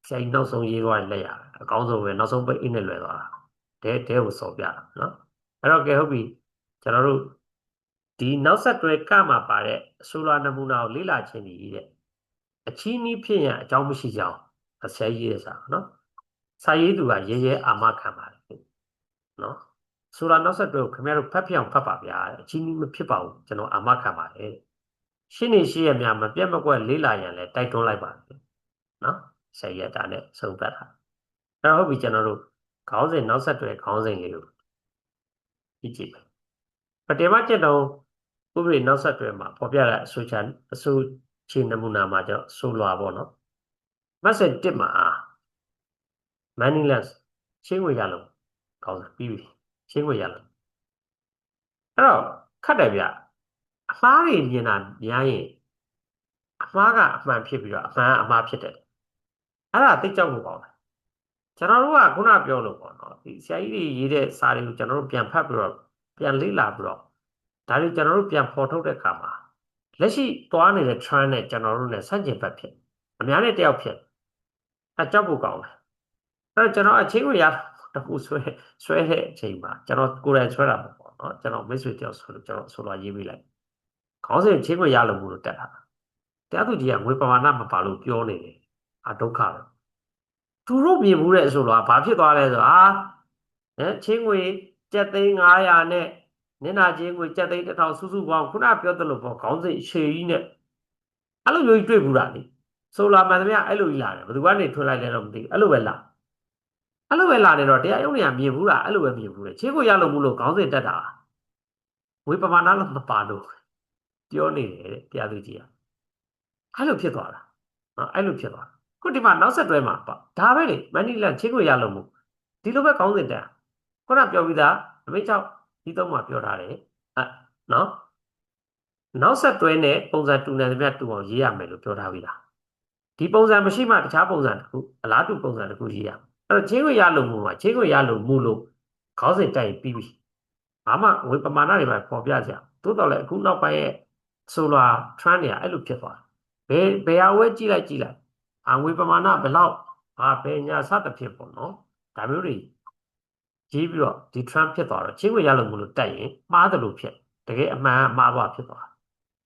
ဆရာကြီးနောက်ဆုံးရေးသွားလက်ရအကောင်းဆုံးပဲနောက်ဆုံးပိတ်အင်းနဲ့လွယ်သွားတာတဲကိုစော်ပြတာနော်အဲ့တော့ကဲဟုတ်ပြီကျွန်တော်တို့ဒီနောက်ဆက်တွဲကမှာပါတဲ့ဆိုလာနမူနာကိုလေ့လာခြင်းဒီတဲ့အချီးနှီးဖြစ်ရင်အကြောင်းမရှိကြောင်းဆရာကြီးရဲ့စာနော်စာရေးသူကရဲရဲအာမခံပါတယ်နော်ဆိုလာနောက်ဆက်တွဲကိုခင်ဗျားတို့ဖတ်ပြအောင်ဖတ်ပါဗျာအချီးနှီးမဖြစ်ပါဘူးကျွန်တော်အာမခံပါတယ်ရှင်းနေရှိရများမပြတ်မကွက်လေ့လာရင်လည်းတိုက်တွန်းလိုက်ပါတယ်နော်ဆရာကြီးကဒါနဲ့ဆုံးသက်တာအဲ့တော့ဟုတ်ပြီကျွန်တော်တို့ခေါင်းစဉ်နောက်ဆက်တွဲခေါင်းစဉ်လေးကိုကြည့်ကြည့်မယ်ပထမချက်တော့ဥပဒေနောက်ဆက်တွဲမှာပေါ်ပြတဲ့အဆိုချေနမူနာမှာကျတော့ဆိုလွာပေါ့နော်မက်ဆေ့1မှာ meaningless ရှင်းဝင်ရလို့ခေါင်းစဉ်ပြီးပြီရှင်းဝင်ရလို့အဲ့တော့ခတ်တယ်ဗျအမှားတွေမြင်တာများရင်အမှားကအမှန်ဖြစ်ပြီးတော့အမှန်အမှားဖြစ်တယ်အဲ့ဒါသိကြောက်ဖို့ပေါ့ကျွန်တော်တို့ကခုနပြောလို့ပေါ့နော်ဒီဆရာကြီးတွေရေးတဲ့စာတွေကိုကျွန်တော်တို့ပြန်ဖတ်ပြီးတော့ပြန်လေ့လာပြီးတော့ဒါတွေကျွန်တော်တို့ပြန်ဖော်ထုတ်တဲ့အခါမှာလက်ရှိသွားနေတဲ့ trend နဲ့ကျွန်တော်တို့ ਨੇ ဆန့်ကျင်ဘက်ဖြစ်အများနဲ့တယောက်ဖြစ်အကြောက်ဖို့ကောင်းတယ်အဲ့တော့ကျွန်တော်အချင်းကိုရတခုဆွဲတဲ့အချိန်မှာကျွန်တော်ကိုယ်တိုင်ဆွဲတာပေါ့နော်ကျွန်တော်မိတ်ဆွေတယောက်ဆိုလို့ကျွန်တော်ဆိုလာရေးပေးလိုက်ခေါင်းစဉ်ချင်းကိုရလို့ဘူးလို့တက်တာတရားသူကြီးကငွေပမာဏမပါလို့ပြောနေတယ်ဒုက္ခပဲသူတို့မြင်မှုတဲ့ဆိုတော့ဘာဖြစ်သွားလဲဆိုတော့ချင်းငွေကျပ်သိန်း900နဲ့နင်နာချင်းငွေကျပ်သိန်း1000စုစုပေါင်းခုနပြောသလိုပေါ့ခေါင်းစဉ်ရှည်ကြီးနဲ့အဲ့လိုမျိုးတွေ့ဘူးတာလေဆိုလာမှန်သမျှအဲ့လိုကြီးလာတယ်ဘယ်သူကနေထွင်လိုက်လဲတော့မသိဘူးအဲ့လိုပဲလာနေတော့တရားရုံးတွေကမြင်ဘူးတာအဲ့လိုပဲမြင်ဘူးလေချင်းကိုရလို့မလို့ခေါင်းစဉ်တက်တာငွေပမာဏလို့မပါလို့ပြောနေတယ်တဲ့တရားသူကြီးကအဲ့လိုဖြစ်သွားတာနော်အဲ့လိုဖြစ်သွားခုဒီမှာနောက်ဆက်တွဲမှာပေါ့ဒါပဲလေမန်နီလန်ချင်းကိုရလို့မို့ဒီလိုပဲခေါင်းစဉ်တက်ခုနပြောပြီးသားအမေ6ဒီတော့မှပြောထားတယ်နော်နောက်ဆက်တွဲနဲ့ပုံစံတူနေသမျှတူအောင်ရေးရမယ်လို့ပြောထားပြီးသားဒီပုံစံမရှိမှတခြားပုံစံတစ်ခုအလားတူပုံစံတစ်ခုရေးရမယ်အဲ့တော့ချင်းကိုရလို့မို့မှာချင်းကိုရလို့မို့လို့ခေါင်းစဉ်တက်ရင်ပြီးပြီဘာမှဝေပမာဏတွေပဲပေါ်ပြကြသို့တော်လည်းအခုနောက်ပိုင်းရဲ့ဆိုလာ trend တွေကအဲ့လိုဖြစ်သွားတယ်ဘယ်ဟာဝဲကြည့်လိုက်ငွေပမာဏဘယ်လောက်ဘယ်ညာစသဖြင့်ပေါ့နော်ဒါမျိုးတွေကြီးပြီးတော့ဒီ trend ဖြစ်သွားတော့ချင်းဝင်ရလို့မလို့တက်ရင်မှားတယ်လို့ဖြစ်တကယ်အမှန်မှားသွားဖြစ်သွား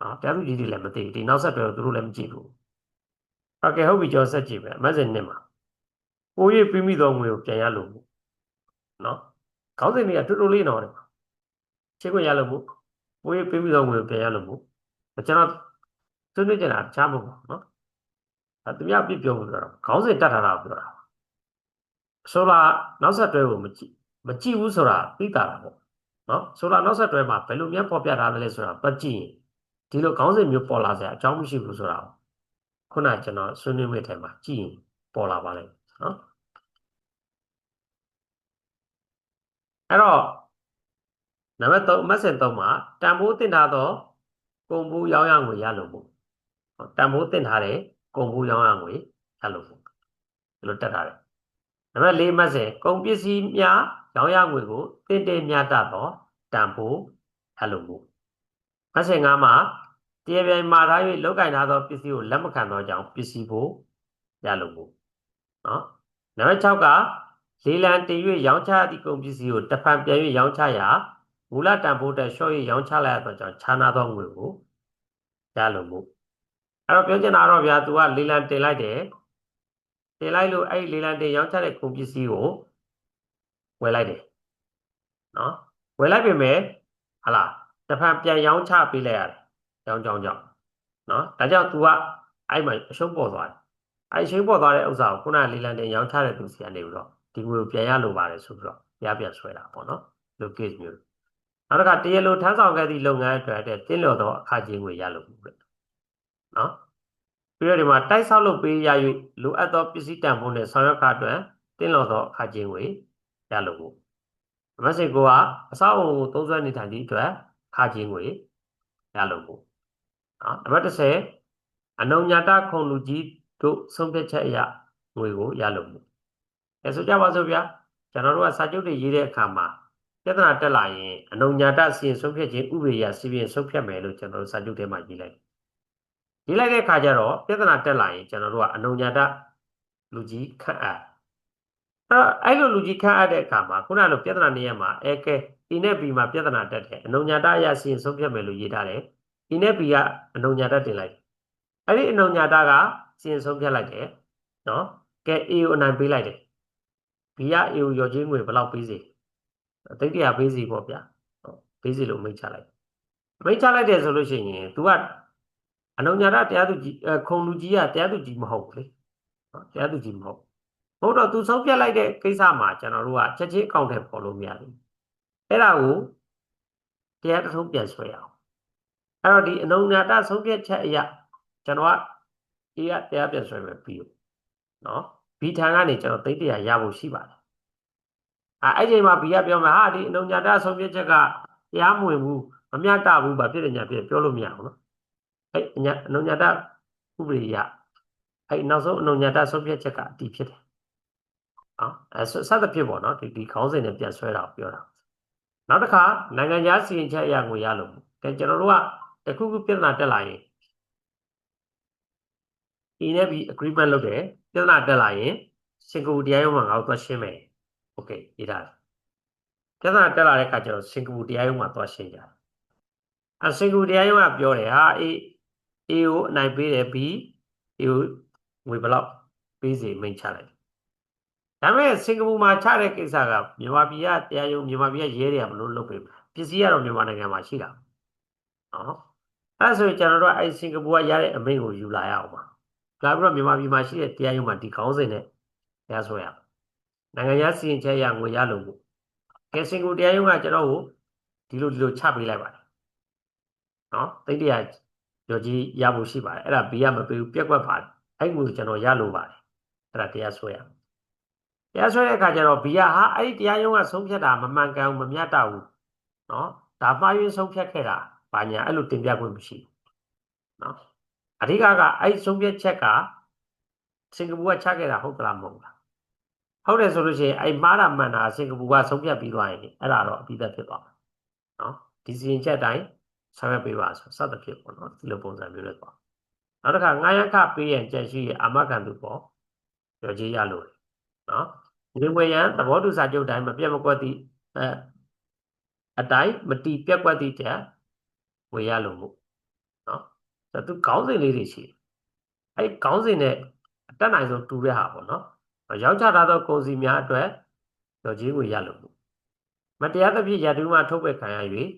နော်တရားသူကြီးတွေလည်းမသိဘူးဒီနောက်ဆက်တွဲသူတို့လည်းမကြည့်ဘူးโอเคဟုတ်ပြီကျော်ဆက်ကြည့်ပဲအမတ်စင်နှစ်မှာပို၍ပြီးမိသောငွေကိုပြန်ရလို့နော်ခေါင်းစဉ်တွေကတူတူလေးနော်တယ်ချင်းဝင်ရလို့ပို၍ပြီးမိသောငွေကိုပြန်ရလို့ကျွန်တော်ဆွေးနွေးကြတာချားမဟုတ်ဘူးနော်သူများပြပြောလို့ပြောတော့ခေါင်းစဉ်တတ်ထားတာပြောတာဆိုလာနောက်ဆက်တွဲကိုမကြည့်ဘူးဆိုတာသိတာပေါ့နော်ဆိုလာနောက်ဆက်တွဲမှာဘယ်လိုများပေါ်ပြထားတယ်လဲဆိုတာပတ်ကြည့်ရင်ဒီလိုခေါင်းစဉ်မျိုးပေါ်လာစရာအကြောင်းမရှိဘူးဆိုတာခုနကျွန်တော်ဆွေးနွေးမယ့်ထဲမှာကြည့်ရင်ပေါ်လာပါလိမ့်မယ်နော် အဲ့တော့နံပါတ်3မတ်စင်3မှာတန်ဖိုးတင်ထားသောကုန်ဘူးရောင်းရငွေရလို့မို့တန်ဖိုးတင်ထားတဲ့ကုန်ဘူးရောင်းရငွေရလို့မို့ဒီလိုတက်ထားတယ်နံပါတ်4မတ်စင်ကုန်ပစ္စည်းများရောင်းရငွေကိုတင်တင်မြတ်တသောတန်ဖိုးရလို့မို့မတ်စင်5မှာတရားပြိုင်မှာထား၍လောက်ကင်ထားသောပစ္စည်းကိုလက်မခံသောကြောင့်ပစ္စည်းဖို့ရလို့မို့နော်နံပါတ်6ကလေလံတင်၍ရောင်းချသည့်ကုန်ပစ္စည်းကိုတစ်ဖန်ပြန်၍ရောင်းချရာမူလတန်ဖိုးတက်လျှော့၍ရောင်းချလိုက်ရသောကြောင့်ခြားနာသောငွေကိုရလို့မို့အဲ့တော့ပြောချင်တာတော့ဗျာ तू ကလေလံတင်လိုက်တယ်တင်လိုက်လို့အဲ့ဒီလေလံတင်ရောင်းချတဲ့ကုန်ပစ္စည်းကိုဝယ်လိုက်တယ်နော်ဝယ်လိုက်ပြီမဲ့ဟာလားတစ်ဖန်ပြန်ရောင်းချပေးလိုက်ရတယ်ရောင်းကြောင်းနော်ဒါကြောင့် तू ကအဲ့မှာအရှုံးပေါ်သွားတယ်အဲ့အရှုံးပေါ်သွားတဲ့ဥစ္စာကိုခုနလေလံတင်ရောင်းချတဲ့သူစီကနေပြီးတော့ဒီငွေကိုပြန်ရလိုပါတယ်ဆိုပြီးတော့ပြန်ဆွဲတာပေါ့နော်ဒီ case မျိုးနောက်တစ်ခါတရားလိုထမ်းဆောင်ခဲ့သည့်လုပ်ငန်းအတွက်တင်းလျော်သောအခကြေးငွေရလို့ပေါ့နော်ပြီးတော့ဒီမှာတိုက်ဆောက်လုပ်ပေးရ၍လိုအပ်သောပစ္စည်းတန်ဖိုးနဲ့ဆောင်ရွက်ခအတွက်တင်းလျော်သောအခကြေးငွေရလို့ပေါ့မက်ဆေ့ကိုကအဆောက်အုံကိုသုံးစွဲနေထိုင်သည့်အတွက်အခကြေးငွေရလို့ပေါ့နော်နံပါတ်30အနုညာတခုံလူကြီးတို့ဆုံးဖြတ်ချက်အရငွေကိုရလို့ပေါ့ဆိုကြပါစို့ဗျာကျွန်တော်တို့ကစာချုပ်တွေရေးတဲ့အခါမှာပြဿနာတက်လာရင်အနုညာတစီရင်ဆုံးဖြတ်ခြင်းဥပဒေအရစီရင်ဆုံးဖြတ်မယ်လို့ကျွန်တော်တို့စာချုပ်ထဲမှာရေးလိုက်တဲ့အခါကျတော့ပြဿနာတက်လာရင်ကျွန်တော်တို့ကအနုညာတလူကြီးခန့်အပ်အဲ့လိုလူကြီးခန့်အပ်တဲ့အခါမှာခုနလိုပြဿနာနေရာမှာကဲ A နဲ့ B မှာပြဿနာတက်တယ်အနုညာတအရစီရင်ဆုံးဖြတ်မယ်လို့ရေးထားတယ် A နဲ့ B ကအနုညာတတင်လိုက်အဲ့ဒီအနုညာတကစီရင်ဆုံးဖြတ်လိုက်တယ်နော်ကဲ A ကိုအနိုင်ပေးလိုက်တယ် B က A ကိုရော်ချင်းငွေဘယ်လောက်ပေးစေသိတရာပေးစီပေါ့ဗျာပေးစီလို့မိတ်ချလိုက်တယ်ဆိုလို့ရှိရင် तू ကအနုညာတတရားသူကြီးခုံလူကြီးကတရားသူကြီးမဟုတ်ဘူးလေတရားသူကြီးမဟုတ်တော့ तू ဆုံးဖြတ်လိုက်တဲ့ကိစ္စမှာကျွန်တော်တို့ကချက်ချင်းအကောင့်ထဲပေါ်လို့မရဘူးအဲ့ဒါကိုတရားတစ်ထုံးပြန်ဆွဲအောင်အဲ့တော့ဒီအနုညာတဆုံးဖြတ်ချက်အရာကျွန်တော်က A ကတရားပြန်ဆွဲမယ်ပြီးတော့နော် B ထံကနေကျွန်တော်သိတရာရဖို့ရှိပါတယ်အဲ့ချိန်မှာ B ကပြောမှာဟာဒီအနုညာတဆုံးဖြတ်ချက်ကတရားမဝင်ဘူးမမျှတဘူးဗာဖြစ်တယ်ညာဖြစ်ပြောလို့မရဘူးနော်အဲ့အနုညာတဥပဒေရအဲ့နောက်ဆုံးအနုညာတဆုံးဖြတ်ချက်ကအတည်ဖြစ်တယ်နော်စသဖြင့်ပေါ့နော်ဒီခေါင်းစဉ်နဲ့ပြန်ဆွဲတာကိုပြောတာနောက်တစ်ခါနိုင်ငံခြားစီရင်ချက်အရငွေရလို့ကျွန်တော်တို့ကတခုခုပြဿနာတက်လာရင် A နဲ့ B agreement လုပ်တယ်ပြဿနာတက်လာရင်စင်ကာပူတရားရုံးမှာငါတို့သွားရှင်းမယ်โอเคရေးထားတယ်ပြဿနာတက်လာတဲ့အခါကျတော့စင်ကာပူတရားရုံးမှာသွားရှင်းကြတယ်စင်ကာပူတရားရုံးကပြောတယ်ဟာ A ကိုအနိုင်ပေးတယ် B A ကိုငွေဘယ်လောက်ပေးစီမိန့်ချလိုက်ဒါပေမဲ့စင်ကာပူမှာချတဲ့ကိစ္စကမြန်မာပြည်ကတရားရုံးမြန်မာပြည်ကရဲတွေကဘလို့လုပ်ပေးပစ္စည်းကတော့မြန်မာနိုင်ငံမှာရှိတာနော်အဲ့ဆိုရင်ကျွန်တော်တို့အဲ့စင်ကာပူကရတဲ့အမိန့်ကိုယူလာရအောင်ပါလာပြီးတော့မြန်မာပြည်မှာရှိတဲ့တရားရုံးမှာဒီခေါင်းစဉ်နဲ့တရားစွဲရနိုင်ငံခြားစီရင်ချက်ရငွေရလို့ပေါ့ကဲစင်ကာပူတရားရုံးကကျွန်တော်ကိုဒီလိုချပေးလိုက်ပါတယ်နော်သိတရာရော်ကြီးရဖို့ရှိပါတယ်အဲ့ဒါ B ကမပေးဘူးပြက်ကွက်ပါတယ်အဲ့ငွေကျွန်တော်ရလို့ပါတယ်အဲ့ဒါတရားစွဲရတရားစွဲတဲ့အခါကျတော့ B ကဟာအဲ့ဒီတရားရုံးကဆုံးဖြတ်တာမမှန်ကန်ဘူးမမျှတဘူးနော်ဒါမှားယွင်းဆုံးဖြတ်ခဲ့တာဘာညာအဲ့လိုတင်ပြခွင့်မရှိဘူးနော်အဓိကအဲ့ဆုံးဖြတ်ချက်ကစင်ကာပူကချခဲ့တာဟုတ်သလားမဟုတ်လားဟုတ်တယ်ဆိုလို့ရှိရင်အဲ့မှားတာမှန်တာစင်ကာပူကဆုံးဖြတ်ပြီးသွားရင်အဲ့ဒါတော့အပြီးသက်ဖြစ်သွားမှာနော်ဒီစီရင်ချက်အတိုင်းဆောင်ရွက်ပေးပါဆိုစသဖြင့်ပေါ့နော်ဒီလိုပုံစံမျိုးနဲ့ပေါ့နောက်တစ်ခါငှားရမ်းခပေးရင်ကြက်ရှိအာမခံသူပေါ့ပြောကြီးရလို့နော်ငွေဝယ်ရန်သဘောတူစာချုပ်တိုင်းမပြတ်မကွက်သည့်အတိုင်းမတီပြက်ကွက်သည့်တဲ့ဝယ်ရလို့မို့နော်ဆိုတော့သူခေါင်းစဉ်လေးတွေရှိတယ်အဲ့ခေါင်းစဉ်နဲ့အတက်နိုင်ဆုံးတူတဲ့ဟာပေါ့နော်ရောက်ချထားသောကုန်စည်များအတွက်ရော်ကြီးငွေရလို့မို့မတရားသဖြင့်ရတုမှထုတ်ပယ်ခံရ၍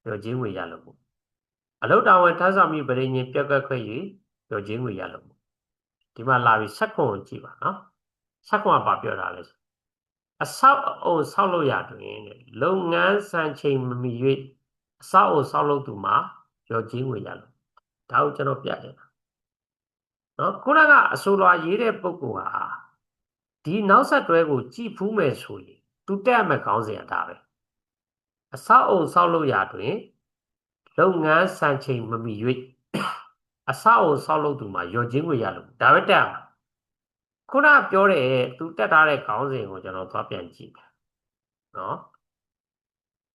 ရော်ကြီးငွေရလို့မို့အလုတ်တော်ဝင်ထမ်းဆောင်ပြီးပြည်ရင်ပြက်ကွက်ခွင့်၍ရော်ကြီးငွေရလို့မို့ဒီမှာလာပြီးဆက်ခွန်ကိုကြည့်ပါနော်ဆက်ခွန်ကဘာပြောတာလဲအဆောက်အုံဆောက်လို့ရတွင်လုပ်ငန်းစံချိန်မမီ၍အဆောက်အုံဆောက်လုပ်သူမှာရော်ကြီးငွေရလို့ဒါကိုကျွန်တော်ပြတယ်နော်ခုနကအဆိုလွာရေးတဲ့ပုဂ္ဂိုလ်ဟာဒီနောက်ဆက်တွဲကိုကြည်ဖူးမယ်ဆိုရင်သူတက်မဲ့ခေါင်းစဉ်အတာပဲ အဆောက်အုံဆောက်လုပ်ရာတွင်လုပ်ငန်းစံချိန်မမီ၍အဆောက်အုံဆောက်လုပ်သူမှာလျော်ကြေးငွေရလို့ဒါပဲတက်အောင်ခုနပြောတဲ့သူတက်ထားတဲ့ခေါင်းစဉ်ကိုကျွန်တော်သွားပြန်ကြည့်နော်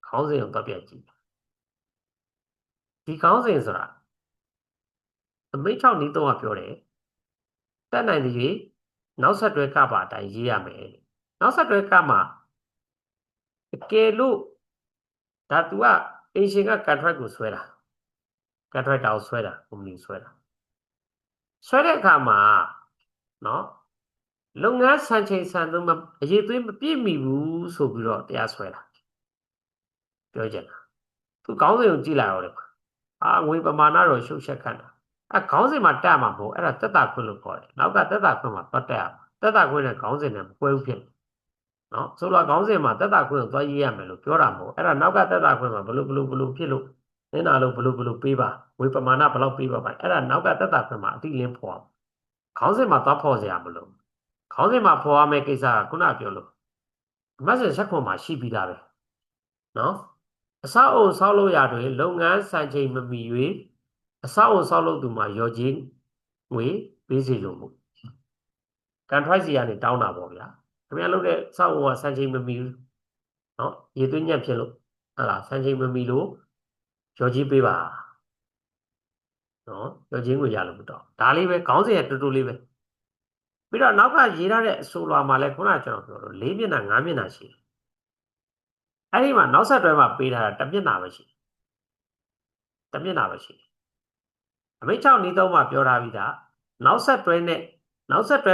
ခေါင်းစဉ်ကိုသွားပြန်ကြည့်ဒီခေါင်းစဉ်ဆိုတာအမိတ်6နီး3ကပြောတယ်တက်နိုင်သည်နောက်ဆက်တွဲကပါအတိုင်းရေးရမယ်နောက်ဆက်တွဲကမှာအကယ်လို့ဒါ तू ကအင်ရှင်က contract ကိုဆွဲတာ contract ကိုဆွဲတာကုမ္ပဏီဆွဲတဲ့အခါမှာနော်လုပ်ငန်းစံချိန်စံသုံးအရေးသွေးမပြည့်မီဘူးဆိုပြီးတော့တရားဆွဲတာပြောချင်တာသူခေါင်းစဉ်ကိုကြည့်လိုက်အောင်လေငွေပမာဏတော့ရှုပ်ရှက်ခန့်တာခေါင်းစဉ်မှာတက်မှာမဟုတ်အဲ့ဒါတက်တာခွင့်လို့ခေါ်တယ်နောက်ကတက်တာခွင့်မှာပတ်တက်အောင်တက်တာခွင့်နဲ့ခေါင်းစဉ်နဲ့မကွဲဘူးဖြစ်နော်ဆိုတော့ခေါင်းစဉ်မှာတက်တာခွင့်ကိုသွားရေးရမယ်လို့ပြောတာမဟုတ်အဲ့ဒါနောက်ကတက်တာခွင့်မှာဘလို့ဖြစ်လို့နင်းနာလို့ဘလို့ပေးပါဝေပမာဏဘလောက်ပေးပါပါအဲ့ဒါနောက်ကတက်တာခွင့်မှာအတိလင်းဖော်ခေါင်းစဉ်မှာသွားဖော်စရာမလိုခေါင်းစဉ်မှာဖော်ရမယ့်ကိစ္စကခုနပြောလို့အမှတ်စဉ်7မှာရှိပြီးသားပဲနော်အဆောက်အုံဆောက်လုပ်ရာတွင်လုပ်ငန်းစံချိန်မမီ၍အဆောက်အုံဆောက်လုပ်သူမှာလျော်ကြေးငွေပေးစီလို့မို့ကန်ထရိုက်စီကနေတောင်းတာပေါ့ဗျာခင်ဗျားလုပ်တဲ့ဆောက်အုံကစံချိန်မမီဘူးနော်ရေသွင်းညံ့ဖြစ်လို့ဟလာစံချိန်မမီလို့လျော်ကြေးပေးပါနော်လျော်ကြေးငွေရလို့မတော့ဒါလေးပဲခေါင်းစဉ်ရတူတူလေးပဲပြီးတော့နောက်ကရေးထားတဲ့အဆိုလွာမှာလည်းခုနကကျွန်တော်ပြောလို့4မျက်နှာ5မျက်နှာရှိတယ်အဲ့ဒီမှာနောက်ဆက်တွဲမှာပေးထားတာ1မျက်နှာပဲရှိတယ်1မျက်နှာပဲရှိတယ်အမိတ်6နီး3မှာပြောထားပြီးသားနောက်ဆက်တွဲ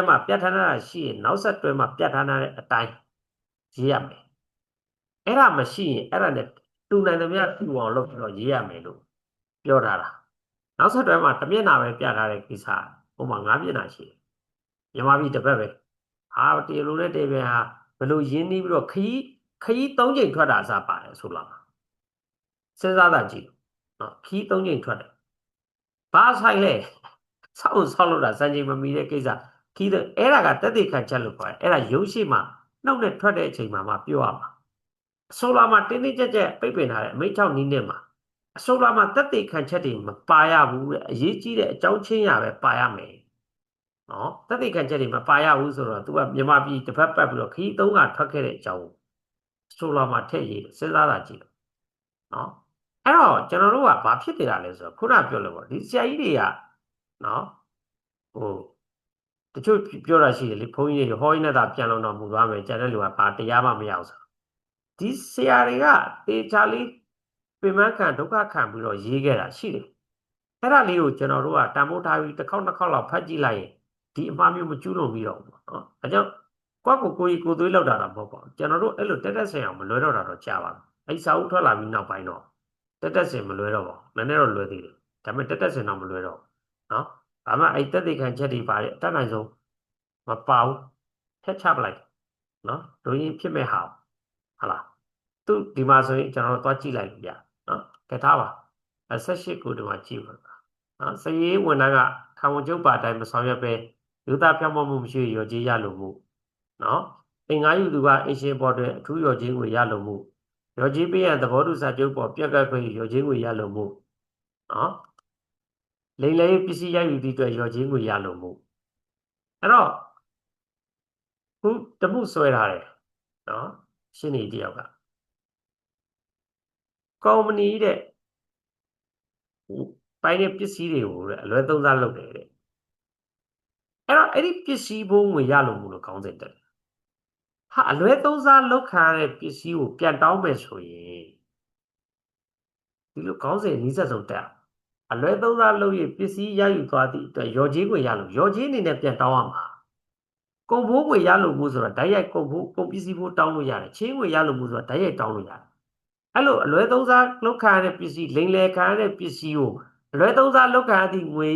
မှာပြတ်ထားတာရှိရင်နောက်ဆက်တွဲမှာပြတ်ထားတဲ့အတိုင်းရေးရမယ်အဲ့ဒါမရှိရင်အဲ့ဒါနဲ့တူနိုင်သမျှတူအောင်လုပ်ပြီးတော့ရေးရမယ်လို့ပြောထားတာနောက်ဆက်တွဲမှာ1မျက်နှာပဲပြတ်ထားတဲ့ကိစ္စဟိုမှာ5မျက်နှာရှိတယ်မြန်မာပြည်တစ်ပတ်ပဲတေလိုနဲ့တေပြန်ဟာဘယ်လိုရင်းနှီးပြီးတော့ခရီး3ချိန်ထွက်တာအစားပါတယ်ဆိုလားစဉ်းစားတာကြည့်နော်ခရီး3ချိန်ထွက်တယ်ဘာဆိုင်လဲဆောက်လို့တာစံချိန်မမီတဲ့ကိစ္စခီးအဲ့ဒါကတက်သေးခံချက်လို့ခေါ်တယ်အဲ့ဒါရုပ်ရှိမှနှုတ်နဲ့ထွက်တဲ့အချိန်မှာပြောရမှာအဆိုလာမှာတင်းတင်းကြပ်ကြပ်ပိတ်ပင်ထားတဲ့အမိတ်6နီးနဲ့မှာအဆိုလာမှာတက်သေးခံချက်တွေမပါရဘူးတဲ့အရေးကြီးတဲ့အကြောင်းချင်းရပဲပါရမယ်နော်တက်သေးခံချက်တွေမပါရဘူးဆိုတော့ तू ကမြန်မာပြည်တစ်ဖက်ပတ်ပြီးတော့ခီး3ကထွက်ခဲ့တဲ့အကြောင်းဆိုလာမှာထည့်ရေးစဉ်းစားတာကြည့်နော်အဲ့တော့ကျွန်တော်တို့ကဘာဖြစ်နေတာလဲဆိုတော့ခုနပြောလို့ပေါ့ဒီဆရာကြီးတွေကနော်ဟိုတချို့ပြောတာရှိတယ်လေဘုန်းကြီးတွေဟောရင်းနဲ့သာပြန်လုံတော်မူသွားမယ်ကျန်တဲ့လူကဘာတရားမှမရအောင်ဆိုဒီဆရာတွေကတေချာလေးပြမခံဒုက္ခခံပြီးတော့ရေးခဲ့တာရှိတယ်အဲ့ဒါလေးကိုကျွန်တော်တို့ကတန်ဖိုးထားပြီးတစ်ခေါက်နှစ်ခေါက်လောက်ဖတ်ကြည့်လိုက်ရင်ဒီအမှားမျိုးမကျူးလွန်ပြီးတော့ဘူးနော်အဲကြောင့်ကိုယ်သွေးလောက်တာတော့မဟုတ်ပါဘူးကျွန်တော်တို့အဲ့လိုတက်ဆင်အောင်မလွဲတော့တာတော့ကြာပါဘူးအဲ့စာအုပ်ထွက်လာပြီးနောက်ပိုင်းတော့တက်ဆင်မလွဲတော့ပါဘူးနည်းနည်းတော့လွဲသေးတယ်ဒါပေမဲ့တက်ဆင်တော့မလွဲတော့နော်ဘာမှအဲ့တက်သေးခံချက်တွေပါတယ်အတတ်နိုင်ဆုံးမပေါဘူးထက်ချပလိုက်နော်တို့ရင်ဖြစ်မဲ့ဟာဟုတ်လားသူဒီမှာဆိုရင်ကျွန်တော်တို့သွားကြည့်လိုက်ကြနော်ကဲထားပါ18ကိုဒီမှာကြည့်ပါနော်စရေးဝန်ထမ်းကခံဝန်ချုပ်ပါတိုင်းမဆောင်ရွက်ပဲလူသားပြောင်းမှုမရှိရော်ကြေးရလို့မှုနော်အင်္ဂါယူသူကအင်ရှင်ပေါ်တွင်အထူးရော်ကြေးငွေရလို့မှုရော်ကြေးပေးရန်သဘောတူစာချုပ်ပေါ်ပြက်ကတ်ခွင့်ရော်ကြေးငွေရလို့မှုနော်လိမ်လည်ပစ္စည်းရယူသည့်အတွက်ရော်ကြေးငွေရလို့မှုအဲ့တော့ခုတမှုဆွဲထားတယ်နော်ရှင်းနေတယောက်ကကုမ္ပဏီတဲ့ပိုင်းတဲ့ပစ္စည်းတွေကိုအလွဲသုံးစားလုပ်တယ်တဲ့အဲ့တော့အဲ့ဒီပစ္စည်းဘိုးငွေရလို့မှုလို့ခေါင်းစဉ်တက်အလွဲသုံးစားလုပ်ခံရတဲ့ပစ္စည်းကိုပြန်တောင်းမယ်ဆိုရင်ဒီလိုခေါင်းစဉ်နီးစပ်ဆုံးတက်အလွဲသုံးစားလုပ်ရပစ္စည်းရယူသွားသည့်အတွက်ရော်ကြေးငွေရလို့ရော်ကြေးအနေနဲ့ပြန်တောင်းရမှာကုန်ဘိုးငွေရလို့မှုဆိုတော့ဓာတ်ရိုက်ကုန်ပစ္စည်းဘိုးတောင်းလို့ရတယ်ချင်းငွေရလို့မှုဆိုတော့ဓာတ်ရိုက်တောင်းလို့ရတယ်အဲ့လိုအလွဲသုံးစားလုပ်ခံရတဲ့ပစ္စည်းလိမ်လည်ခံရတဲ့ပစ္စည်းကိုအလွဲသုံးစားလုပ်ခံရသည့်ငွေ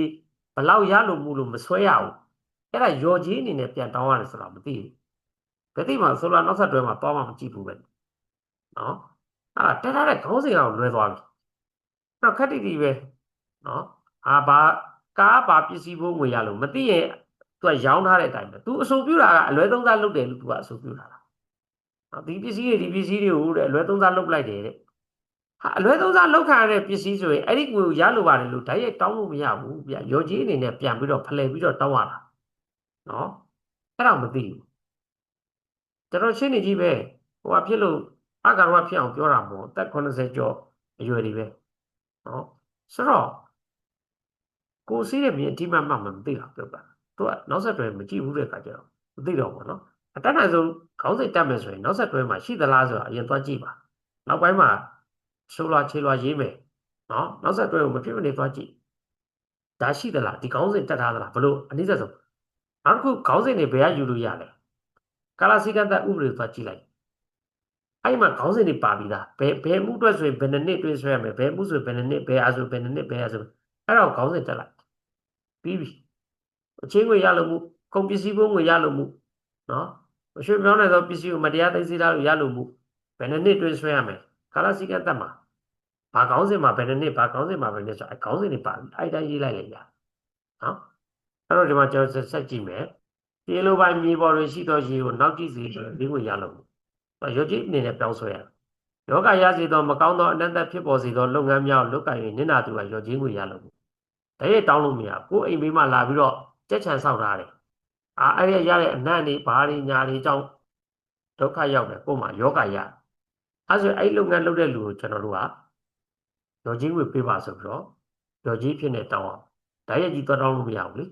ဘလောက်ရလို့မှုလို့မဆွဲရဘူးအဲ့ဒါရော်ကြေးအနေနဲ့ပြန်တောင်းရတယ်ဆိုတော့မသိဘူးဘယ်တိမှာဆိုလာနောက်ဆက်တွဲမှာတောင်းမှမကြည့်ဘူးပဲနော်အဲ့ဒါတက်ထားတဲ့ခေါင်းစဉ်အောင်လွဲသွားပြီတော့ခက်တိတိပဲနော်ဘာကားဘာပစ္စည်းဘိုးငွေရလို့မသိရင်သူကရောင်းထားတဲ့အတိုင်းပဲသူအဆိုပြုတာကအလွဲသုံးစားလုပ်တယ်လို့သူကအဆိုပြုတာလားဒီပစ္စည်းတွေကိုတဲ့အလွဲသုံးစားလုပ်လိုက်တယ်တဲ့ ဟာအလွဲသုံးစားလောက်ခံရတဲ့ပစ္စည်းဆိုရင်အဲ့ဒီကိုရလိုပါတယ်လို့ဓာတ်ရိုက်တောင်းလို့မရဘူးဗျရော်ကြီးအနေနဲ့ပြန်ပြီးတော့ဖလှယ်ပြီးတော့တောင်းရတာနော်အဲ့တော့မသိဘူးကျွန်တော်ရှင်းနေကြီးပဲဟိုကဖြစ်လို့အကာရဝဖြစ်အောင်ပြောတာမဟုတ်သက်80ကျော်အရွယ်တွေပဲနော်ဆိုတော့ကိုစီးတဲ့ပြင်အတိမတ်မှမသိတာပြောတာသူကနောက်ဆက်တွဲမကြည့်ဘူးတဲ့ခါကျတော့မသိတော့ဘူးနော်အတက်နိုင်ဆုံးခေါင်းစဉ်တက်မယ်ဆိုရင်နောက်ဆက်တွဲမှာရှိသလားဆိုတာအရင်သွားကြည့်ပါနောက်ပိုင်းမှာဆိုလွာခြေလွာရေးမယ်နော်နောက်ဆက်တွဲကိုမဖြစ်မနေသွားကြည့်ဒါရှိသလားဒီခေါင်းစဉ်တက်ထားသလားဘလို့အနည်းဆက်ဆုံးနောက်တစ်ခုခေါင်းစဉ်တွေဘယ်ကယူလို့ရလဲကာလာစီကတဥပဒေသွားကြည့်လိုက်အဲ့မှာခေါင်းစဉ်တွေပါပြီးသားဘယ်မှုအတွက်ဆိုရင်ဘယ်နှစ်တွင်းဆွဲရမယ်ဘယ်မှုဆိုဘယ်နှစ်ဘယ်အားဆိုဘယ်နှစ်ဘယ်အားဆိုအဲ့တော့ခေါင်းစဉ်တက်လိုက်ပြီးပြီအချင်းငွေရလို့မှုကုန်ပစ္စည်းပုံငွေရလို့မှုနော်ရွှေပြောင်းနေသောပစ္စည်းကိုမတရားသိသိထားလို့ရလို့မှုဘယ်နှစ်တွင်းဆွဲရမယ်ကာလာစီကတမှာဘာခေါင်းစဉ်မှာဘယ်နှစ်ဘာခေါင်းစဉ်မှာဘယ်နှစ်ဆိုအဲ့ခေါင်းစဉ်တွေပါအဲ့တိုင်းရေးလိုက်လေရနော်အဲ့တော့ဒီမှာကျွန်တော်ဆက်ကြည့်မယ်ဒီလိုပိုင်းမြေပေါ်တွင်ရှိသောရေကိုနောက်ကြည့်စီဆိုပြီးကိုရလို့ရုပ်ကြည့်အနေနဲ့ပြောင်းဆွဲရယောဂရစေသောမကောင်းသောအနတ္တဖြစ်ပေါ်စေသောလုပ်ငန်းများကိုလုပ်ကိုင်၍နင့်နာသူကရောချင်းကိုရလို့တကယ်တောင်းလို့မရကိုယ်အိမ်ဘေးမှာလာပြီးတော့ကြက်ချန်ဆောက်ထားတယ်အဲ့ဒီရတဲ့အနံ့တွေဘာတွေညာတွေကြောင့်ဒုက္ခရောက်တယ်ကိုယ်မှာယောဂရအဲ့ဆိုအဲ့လုပ်ငန်းလုပ်တဲ့လူကိုကျွန်တော်တို့ကရောချင်းကိုပေးပါဆိုပြီးတော့ရောချင်းဖြစ်နေတောင်းအောင်ဒါရက်ကြီးသွားတောင်းလို့မရဘူးလေ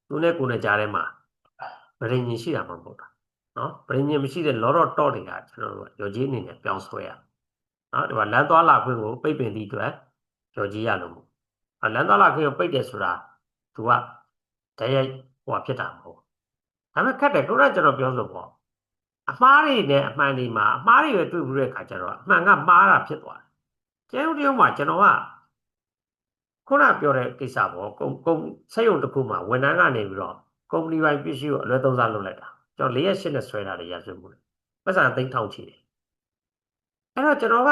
သူနဲ့ကိုယ်နဲ့ကြားထဲမှာဗရင်ကြီးရှိတာမှမဟုတ်တာနော်ဗရင်ကြီးမရှိတဲ့လောတော့တော့တွေကကျွန်တော်တို့ရောချင်းအနေနဲ့ပြောင်းဆွဲရနော်ဒီမှာလမ်းသွားလာခွင့်ကိုပိတ်ပင်သည့်အတွက်ရောချင်းရလို့လမ်းသွားလာခွင့်ကိုပိတ်တယ်ဆိုတာသူကတကယ်ဟိုဖြစ်တာမဟုတ်ဒါပေမဲ့ခက်တယ်ခုနကကျွန်တော်ပြောလို့ပေါ့အမှားတွေနဲ့အမှန်တွေမှာအမှားတွေပဲတွေ့ဘူးတဲ့အခါကျတော့အမှန်ကမှားတာဖြစ်သွားတယ်ကျဲတို့တယောက်မှာကျွန်တော်ကခုနပြောတဲ့ကိစ္စပေါ့ကုန်းဆက်ရုံတစ်ခုမှာဝန်ထမ်းကနေပြီးတော့ကုမ္ပဏီပိုင်းပစ္စည်းကိုအလွဲသုံးစားလုပ်လိုက်တာကျွန်တော်4ရက်8နဲ့ဆွဲတာတွေရဆွေးမှုတယ်ပတ်စံသိန်းထောင်ချီတယ်အဲ့တော့ကျွန်တော်က